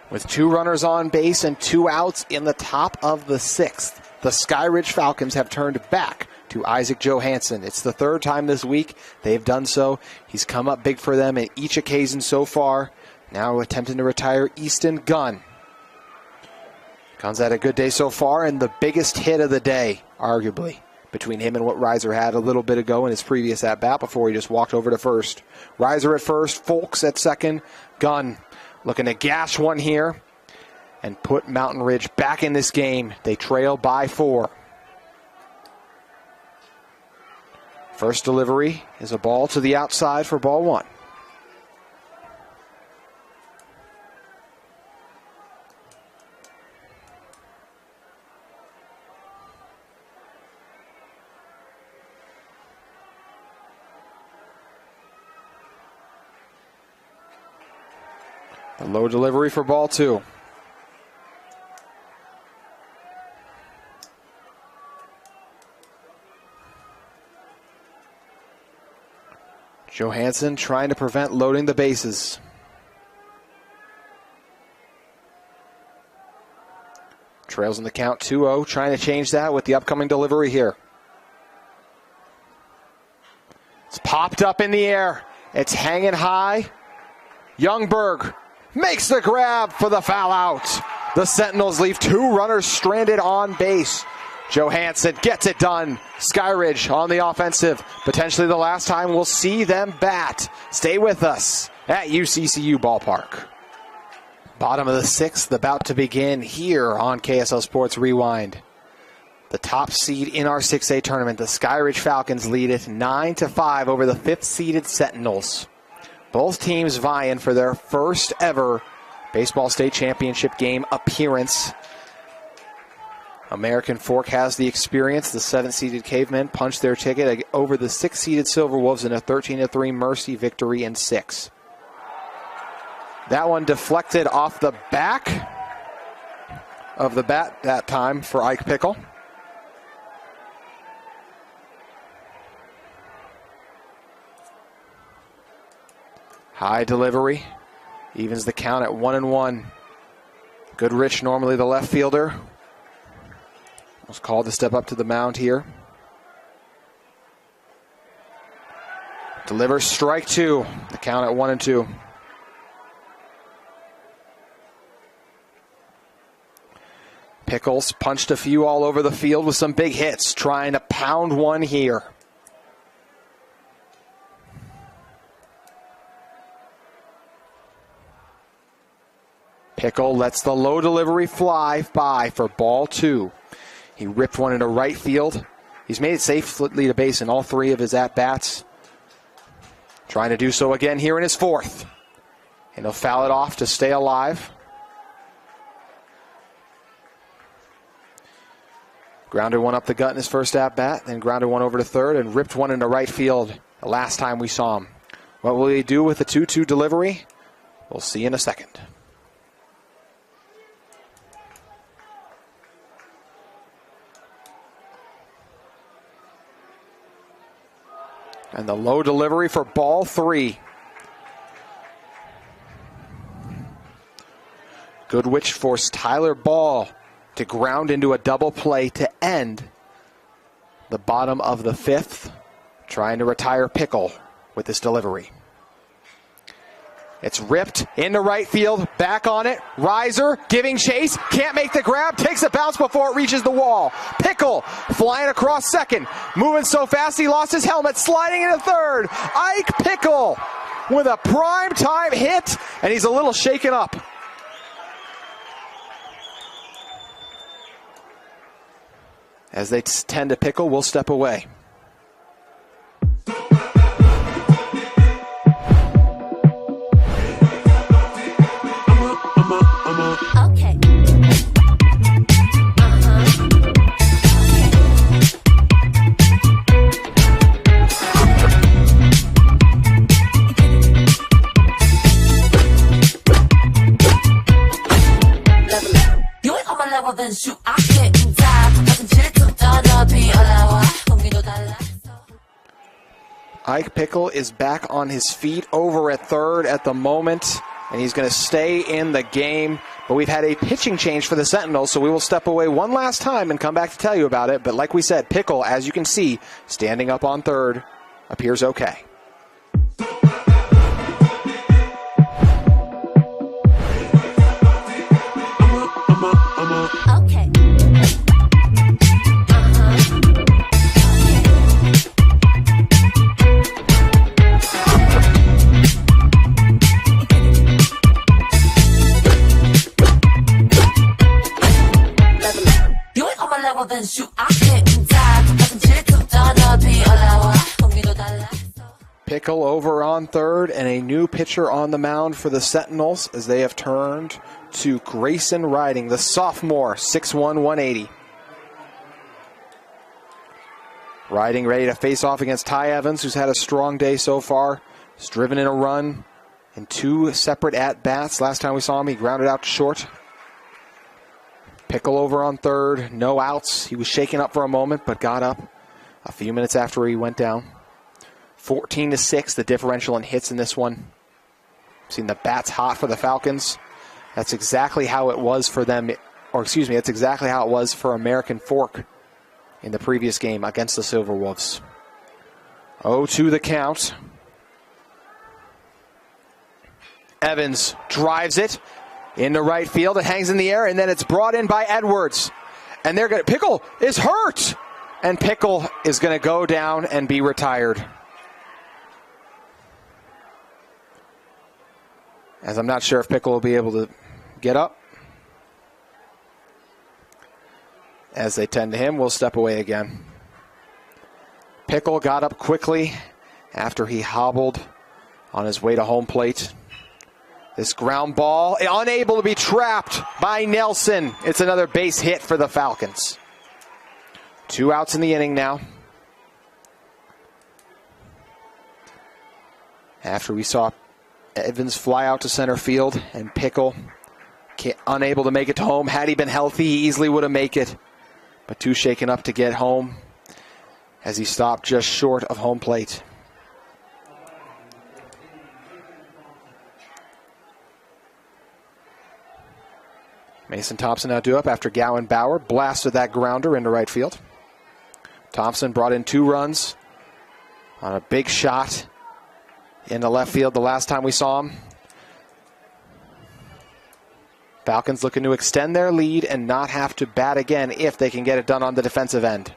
With 2 runners on base and 2 outs in the top of the 6th, the Skyridge Falcons have turned back to Isaac Johansson. It's the 3rd time this week they've done so. He's come up big for them at each occasion so far. Now attempting to retire Easton Gunn. Gunn's had a good day so far, and the biggest hit of the day, arguably, between him and what Reiser had a little bit ago in his previous at-bat before he just walked over to first. Reiser at first, Folks at second. Gunn looking to gash one here and put Mountain Ridge back in this game. They trail by 4. First delivery is a ball to the outside for ball 1. A low delivery for ball 2. Johansson trying to prevent loading the bases. Trails in the count 2-0, trying to change that with the upcoming delivery here. It's popped up in the air. It's hanging high. Youngberg makes the grab for the foul out. The Sentinels leave 2 runners stranded on base. Johansson gets it done. Skyridge on the offensive. Potentially the last time we'll see them bat. Stay with us at UCCU Ballpark. Bottom of the 6th about to begin here on KSL Sports Rewind. The top seed in our 6A tournament, the Skyridge Falcons, lead it 9-5 over the 5th-seeded Sentinels. Both teams vying for their first ever Baseball State Championship game appearance. American Fork has the experience. The 7th-seeded Cavemen punched their ticket over the 6th-seeded Silver Wolves in a 13-3 Mercy victory in 6. That one deflected off the back of the bat that time for Ike Pickle. High delivery. Evens the count at 1-1. Goodrich, normally the left fielder, Was called to step up to the mound here. Delivers strike two. The count at 1-2. Pickles punched a few all over the field with some big hits, trying to pound one here. Pickle lets the low delivery fly by for ball two. He ripped one into right field. He's made it safely to base in all three of his at-bats. Trying to do so again here in his fourth. And he'll foul it off to stay alive. Grounded one up the gut in his first at-bat, then grounded one over to third and ripped one into right field the last time we saw him. What will he do with the 2-2 delivery? We'll see in a second. And the low delivery for ball three. Goodwich forced Tyler Ball to ground into a double play to end the bottom of the fifth, trying to retire Pickle with this delivery. It's ripped into right field, back on it, riser, giving chase, can't make the grab, takes a bounce before it reaches the wall. Pickle flying across second, moving so fast he lost his helmet, sliding into third. Ike Pickle with a prime time hit, and he's a little shaken up. As they tend to Pickle, we'll step away.
Okay. You ain't on my level, then shoot. I can't
Ike Pickle is back on his feet over at third at the moment, and he's going to stay in the game. But we've had a pitching change for the Sentinels, so we will step away one last time and come back to tell you about it. But like we said, Pickle, as you can see, standing up on third, appears okay.
Okay. You ain't on my level, then shoot. I can't die.
Pickle over on third, and a new pitcher on the mound for the Sentinels as they have turned to Grayson Riding, the sophomore, 6'1", 180. Riding ready to face off against Ty Evans, who's had a strong day so far. He's driven in a run in two separate at-bats. Last time we saw him, he grounded out to short. Pickle over on third, no outs. He was shaken up for a moment, but got up a few minutes after he went down. 14-6, the differential in hits in this one. Seen the bats hot for the Falcons. That's exactly how it was for them, that's exactly how it was for American Fork in the previous game against the Silver Wolves. 0-2 the count. Evans drives it into right field. It hangs in the air, and then it's brought in by Edwards. And Pickle is hurt! And Pickle is going to go down and be retired. As I'm not sure if Pickle will be able to get up. As they tend to him, we'll step away again. Pickle got up quickly after he hobbled on his way to home plate. This ground ball, unable to be trapped by Nelson. It's another base hit for the Falcons. 2 outs in the inning now. After we saw Evans fly out to center field, and Pickle unable to make it to home. Had he been healthy, he easily would have made it. But too shaken up to get home as he stopped just short of home plate. Mason Thompson now due up after Gowan Bauer blasted that grounder into right field. Thompson brought in 2 runs on a big shot into left field the last time we saw him. Falcons looking to extend their lead and not have to bat again if they can get it done on the defensive end.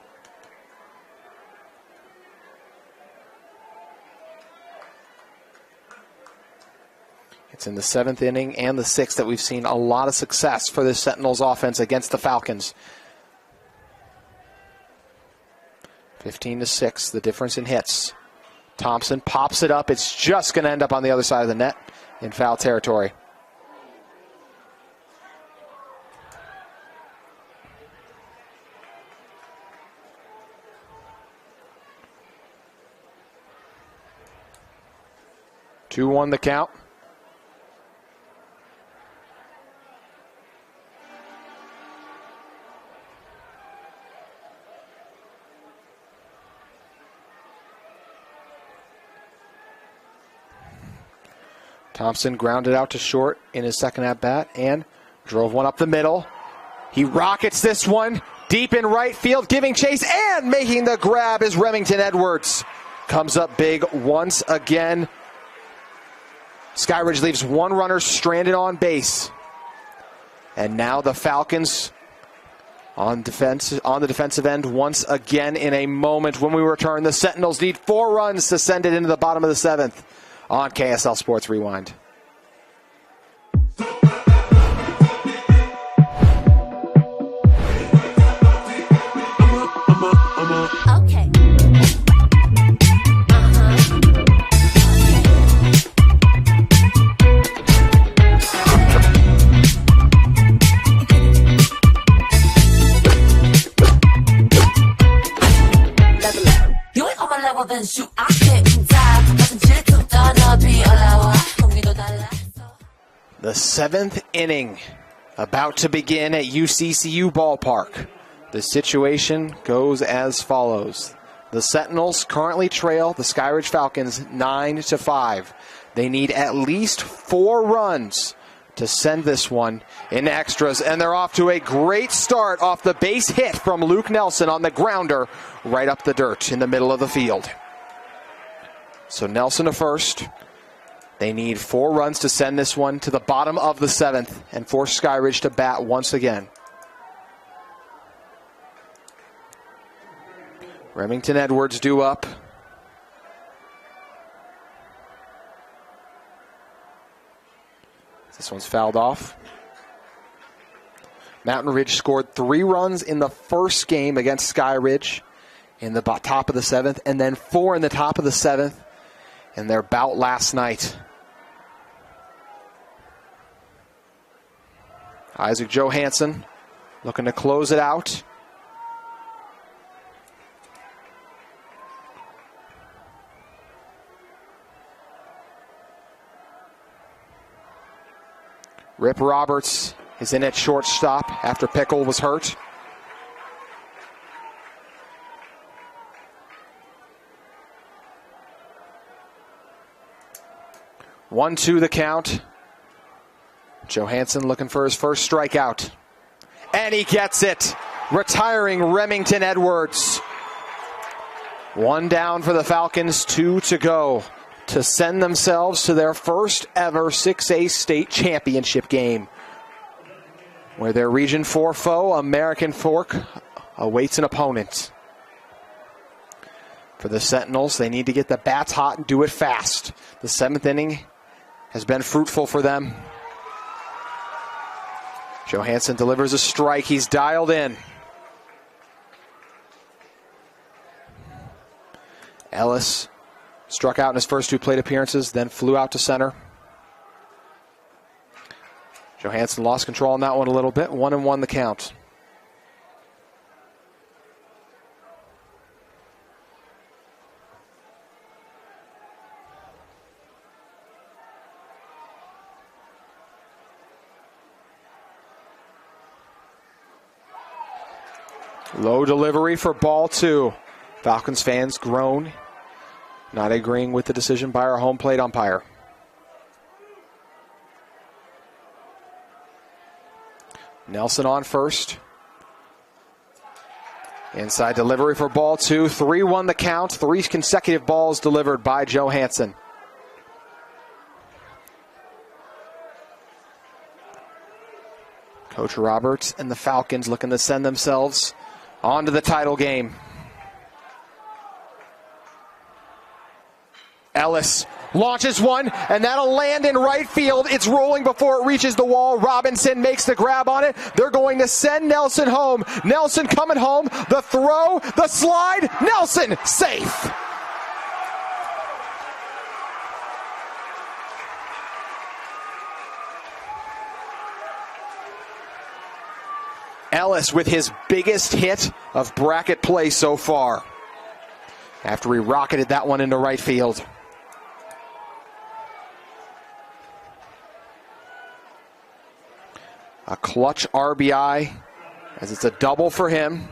It's in the 7th inning and the 6th that we've seen a lot of success for this Sentinels offense against the Falcons. 15-6, the difference in hits. Thompson pops it up. It's just going to end up on the other side of the net in foul territory. Two one the count. Thompson grounded out to short in his second at-bat and drove one up the middle. He rockets this one deep in right field, giving chase and making the grab is Remington Edwards. Comes up big once again. Skyridge leaves one runner stranded on base. And now the Falcons on the defensive end once again in a moment. When we return, the Sentinels need 4 runs to send it into the bottom of the 7th. On KSL Sports Rewind.
Okay. You ain't on my level, then shoot. I can't die.
The 7th inning about to begin at UCCU Ballpark. The situation goes as follows. The Sentinels currently trail the Skyridge Falcons 9-5. They need at least 4 runs to send this one in extras, and they're off to a great start off the base hit from Luke Nelson on the grounder right up the dirt in the middle of the field. So Nelson to first. They need 4 runs to send this one to the bottom of the 7th and force Skyridge to bat once again. Remington Edwards due up. This one's fouled off. Mountain Ridge scored 3 runs in the first game against Skyridge in the top of the 7th, and then 4 in the top of the 7th in their bout last night. Isaac Johansson looking to close it out. Rip Roberts is in at shortstop after Pickle was hurt. One, 2 the count. Johansson looking for his first strikeout. And he gets it. Retiring Remington Edwards. 1 down for the Falcons, 2 to go to send themselves to their first ever 6A state championship game, where their Region 4 foe, American Fork, awaits an opponent. For the Sentinels, they need to get the bats hot and do it fast. The 7th inning has been fruitful for them. Johansson delivers a strike. He's dialed in. Ellis struck out in his first 2 plate appearances, then flew out to center. Johansson lost control on that one a little bit. 1-1 the count. Low delivery for ball 2. Falcons fans groan, not agreeing with the decision by our home plate umpire. Nelson on first. Inside delivery for ball 2. 3-1 the count. 3 consecutive balls delivered by Johansson. Coach Roberts and the Falcons looking to send themselves on to the title game. Ellis launches one, and that'll land in right field. It's rolling before it reaches the wall. Robinson makes the grab on it. They're going to send Nelson home. Nelson coming home. The throw, the slide. Nelson safe. Ellis with his biggest hit of bracket play so far, after he rocketed that one into right field. A clutch RBI, as it's a double for him.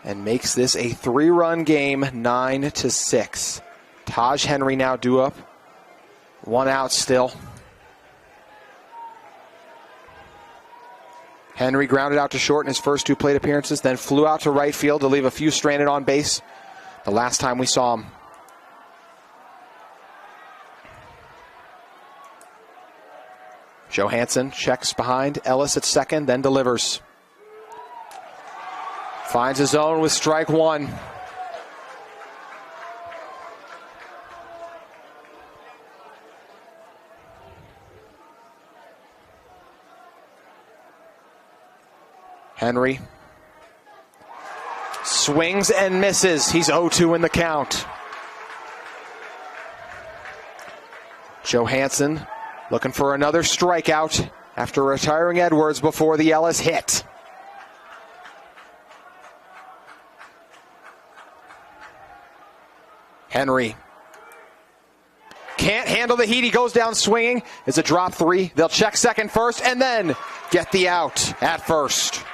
And makes this a 3-run game, 9-6. Taj Henry now due up. 1 out still. Henry grounded out to short in his first 2 plate appearances, then flew out to right field to leave a few stranded on base the last time we saw him. Johansson checks behind Ellis at second, then delivers. Finds his zone with strike 1. Henry swings and misses. He's 0-2 in the count. Johansson looking for another strikeout after retiring Edwards before the Ellis hit. Henry can't handle the heat. He goes down swinging. It's a drop 3. They'll check second first and then get the out at first.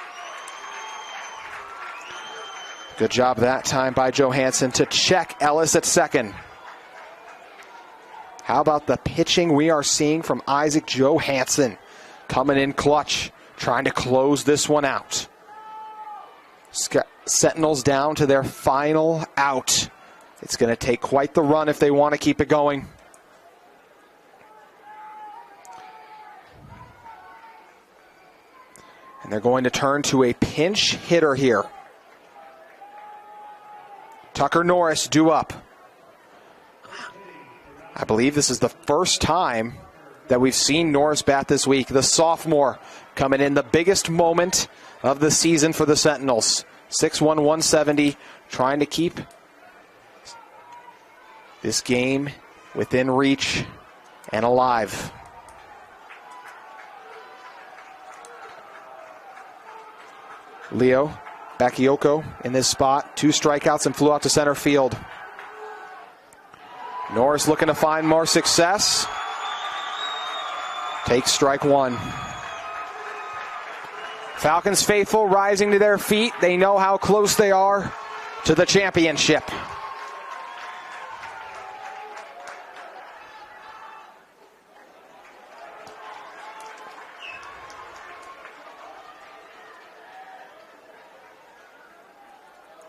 Good job that time by Johansson to check Ellis at second. How about the pitching we are seeing from Isaac Johansson? Coming in clutch, trying to close this one out. Sentinels down to their final out. It's going to take quite the run if they want to keep it going. And they're going to turn to a pinch hitter here. Tucker Norris due up. I believe this is the first time that we've seen Norris bat this week. The sophomore coming in the biggest moment of the season for the Sentinels. 6'1", 170, trying to keep this game within reach and alive. Leo Bakayoko in this spot. 2 strikeouts and flew out to center field. Norris looking to find more success. Takes strike 1. Falcons faithful rising to their feet. They know how close they are to the championship.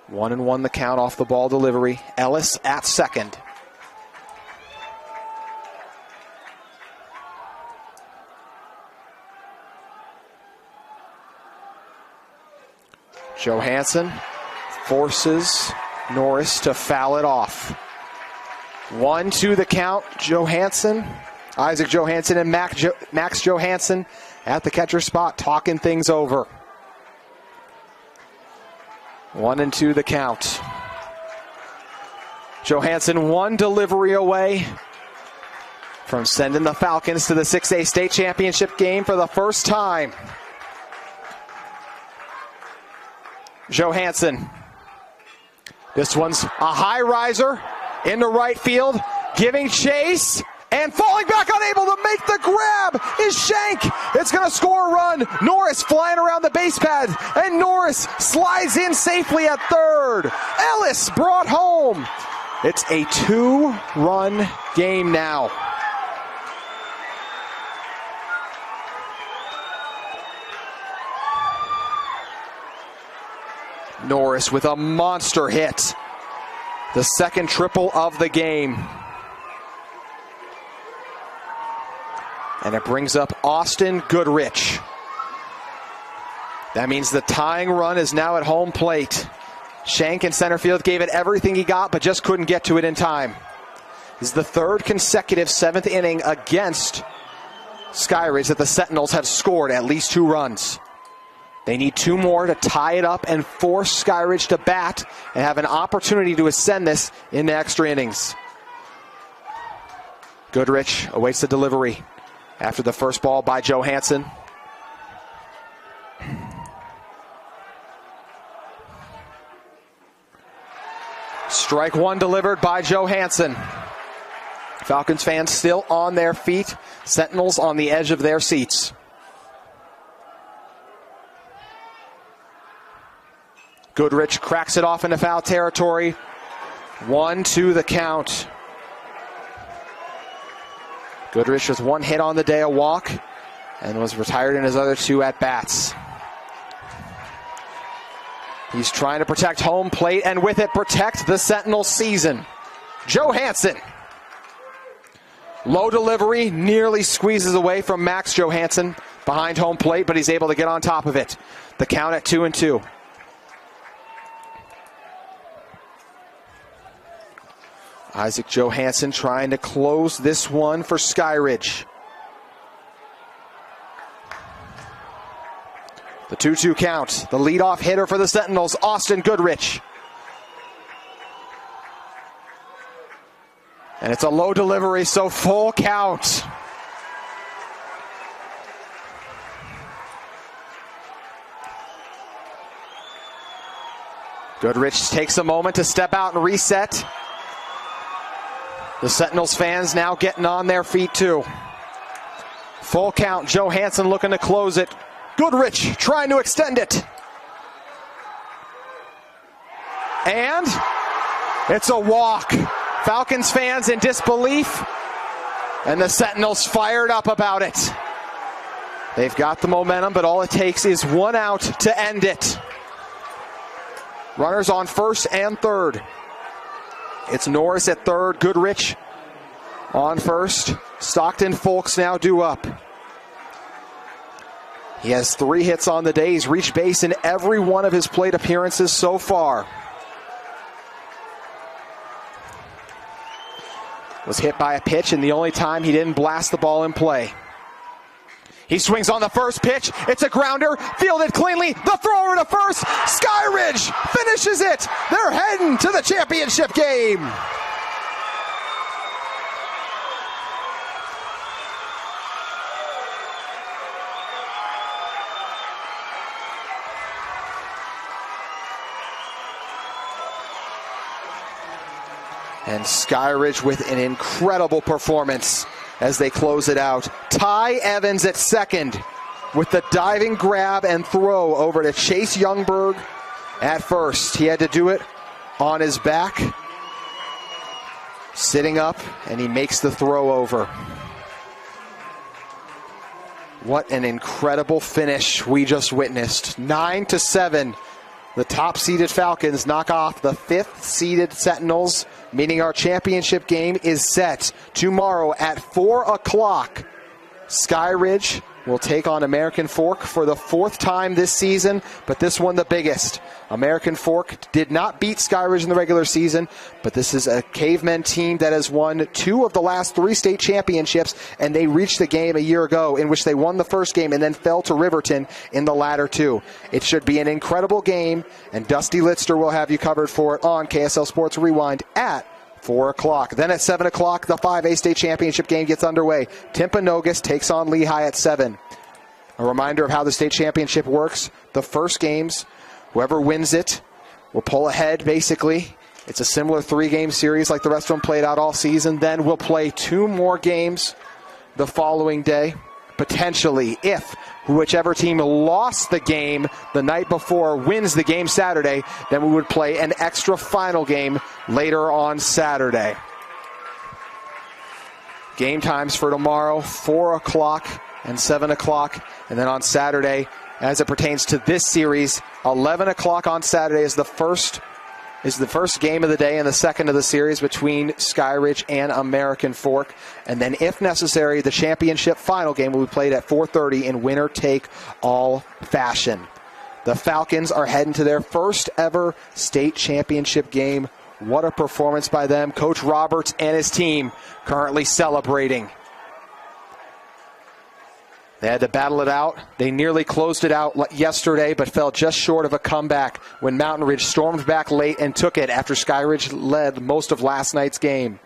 One and one the count off the ball delivery. Ellis at second. Johansson forces Norris to foul it off. 1-2 the count. Johansson, Isaac Johansson and Max Johansson at the catcher spot talking things over. 1-2 the count. Johansson 1 delivery away from sending the Falcons to the 6A state championship game for the first time. Johansson. This one's a high riser into right field, giving chase, and falling back, unable to make the grab is Shank. It's going to score a run. Norris flying around the base pad, and Norris slides in safely at third. Ellis brought home. It's a 2-run game now. Norris with a monster hit. The second triple of the game. And it brings up Austin Goodrich. That means the tying run is now at home plate. Shank in center field gave it everything he got, but just couldn't get to it in time. This is the third consecutive seventh inning against Skyridge that the Sentinels have scored at least 2 runs. They need 2 more to tie it up and force Skyridge to bat and have an opportunity to ascend this into extra innings. Goodrich awaits the delivery after the first ball by Johansson. Strike 1 delivered by Johansson. Falcons fans still on their feet. Sentinels on the edge of their seats. Goodrich cracks it off into foul territory. 1-2 the count. Goodrich with 1 hit on the day, a walk, and was retired in his other 2 at-bats. He's trying to protect home plate, and with it, protect the Sentinels season. Johansson. Low delivery, nearly squeezes away from Max Johansson behind home plate, but he's able to get on top of it. The count at 2-2. Isaac Johansson trying to close this one for Skyridge. The 2-2 count. The leadoff hitter for the Sentinels, Austin Goodrich. And it's a low delivery, so full count. Goodrich takes a moment to step out and reset. The Sentinels fans now getting on their feet too. Full count, Johansson looking to close it. Goodrich trying to extend it. And it's a walk. Falcons fans in disbelief. And the Sentinels fired up about it. They've got the momentum, but all it takes is 1 out to end it. Runners on first and third. It's Norris at third, Goodrich on first. Stockton Folks now due up. He has 3 hits on the day. He's reached base in every one of his plate appearances so far. Was hit by a pitch, and the only time he didn't blast the ball in play. He swings on the first pitch. It's a grounder, fielded cleanly. The throw over to first. Skyridge finishes it. They're heading to the championship game. And Skyridge with an incredible performance as they close it out. Ty Evans at second with the diving grab and throw over to Chase Youngberg at first. He had to do it on his back, sitting up, and he makes the throw over. What an incredible finish we just witnessed. 9-7. The top-seeded Falcons knock off the 5th-seeded Sentinels, meaning our championship game is set tomorrow at 4 o'clock. Skyridge will take on American Fork for the 4th time this season, but this one the biggest. American Fork did not beat Skyridge in the regular season, but this is a cavemen team that has won 2 of the last 3 state championships, and they reached the game a year ago in which they won the first game and then fell to Riverton in the latter 2. It should be an incredible game, and Dusty Litster will have you covered for it on KSL Sports Rewind at 4 o'clock. Then at 7 o'clock, the 5A state championship game gets underway. Timpanogos takes on Lehigh at 7. A reminder of how the state championship works. The first games, whoever wins it will pull ahead, basically. It's a similar 3-game series like the rest of them played out all season. Then we'll play 2 more games the following day, potentially, if whichever team lost the game the night before wins the game Saturday, then we would play an extra final game later on Saturday. Game times for tomorrow, 4 o'clock and 7 o'clock. And then on Saturday, as it pertains to this series. 11 o'clock on Saturday is the first game of the day and the second of the series between Skyridge and American Fork. And then, if necessary, the championship final game will be played at 4:30 in winner-take-all fashion. The Falcons are heading to their first ever state championship game. What a performance by them. Coach Roberts and his team currently celebrating. They had to battle it out. They nearly closed it out yesterday, but fell just short of a comeback when Mountain Ridge stormed back late and took it after Skyridge led most of last night's game.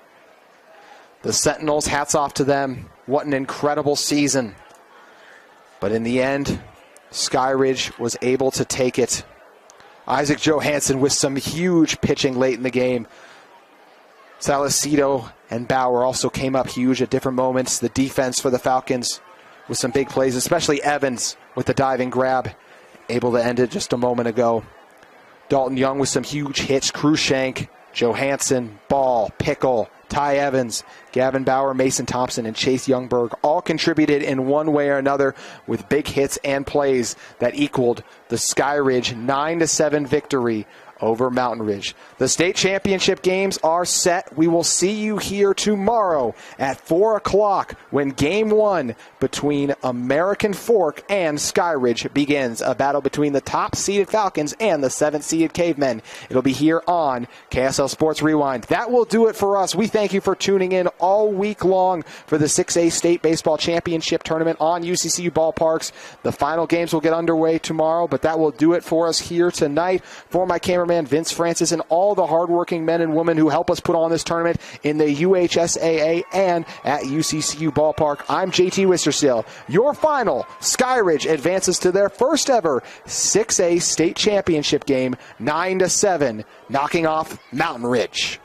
The Sentinels, hats off to them. What an incredible season. But in the end, Skyridge was able to take it. Isaac Johansson with some huge pitching late in the game. Salicido and Bauer also came up huge at different moments. The defense for the Falcons with some big plays, especially Evans with the diving grab, able to end it just a moment ago. Dalton Young with some huge hits. Cruikshank, Johansson, Ball, Pickle, Ty Evans, Gavin Bauer, Mason Thompson, and Chase Youngberg all contributed in one way or another with big hits and plays that equaled the Skyridge 9-7 victory over Mountain Ridge. The state championship games are set. We will see you here tomorrow at 4 o'clock when Game 1 between American Fork and Skyridge begins. A battle between the top-seeded Falcons and the 7th-seeded Cavemen. It'll be here on KSL Sports Rewind. That will do it for us. We thank you for tuning in all week long for the 6A State Baseball Championship Tournament on UCCU ballparks. The final games will get underway tomorrow, but that will do it for us here tonight. For my cameraman Vince Francis and all the hardworking men and women who help us put on this tournament in the UHSAA and at UCCU ballpark, I'm JT Wistersill. Your final, Skyridge advances to their first ever 6A state championship game, 9-7, knocking off Mountain Ridge.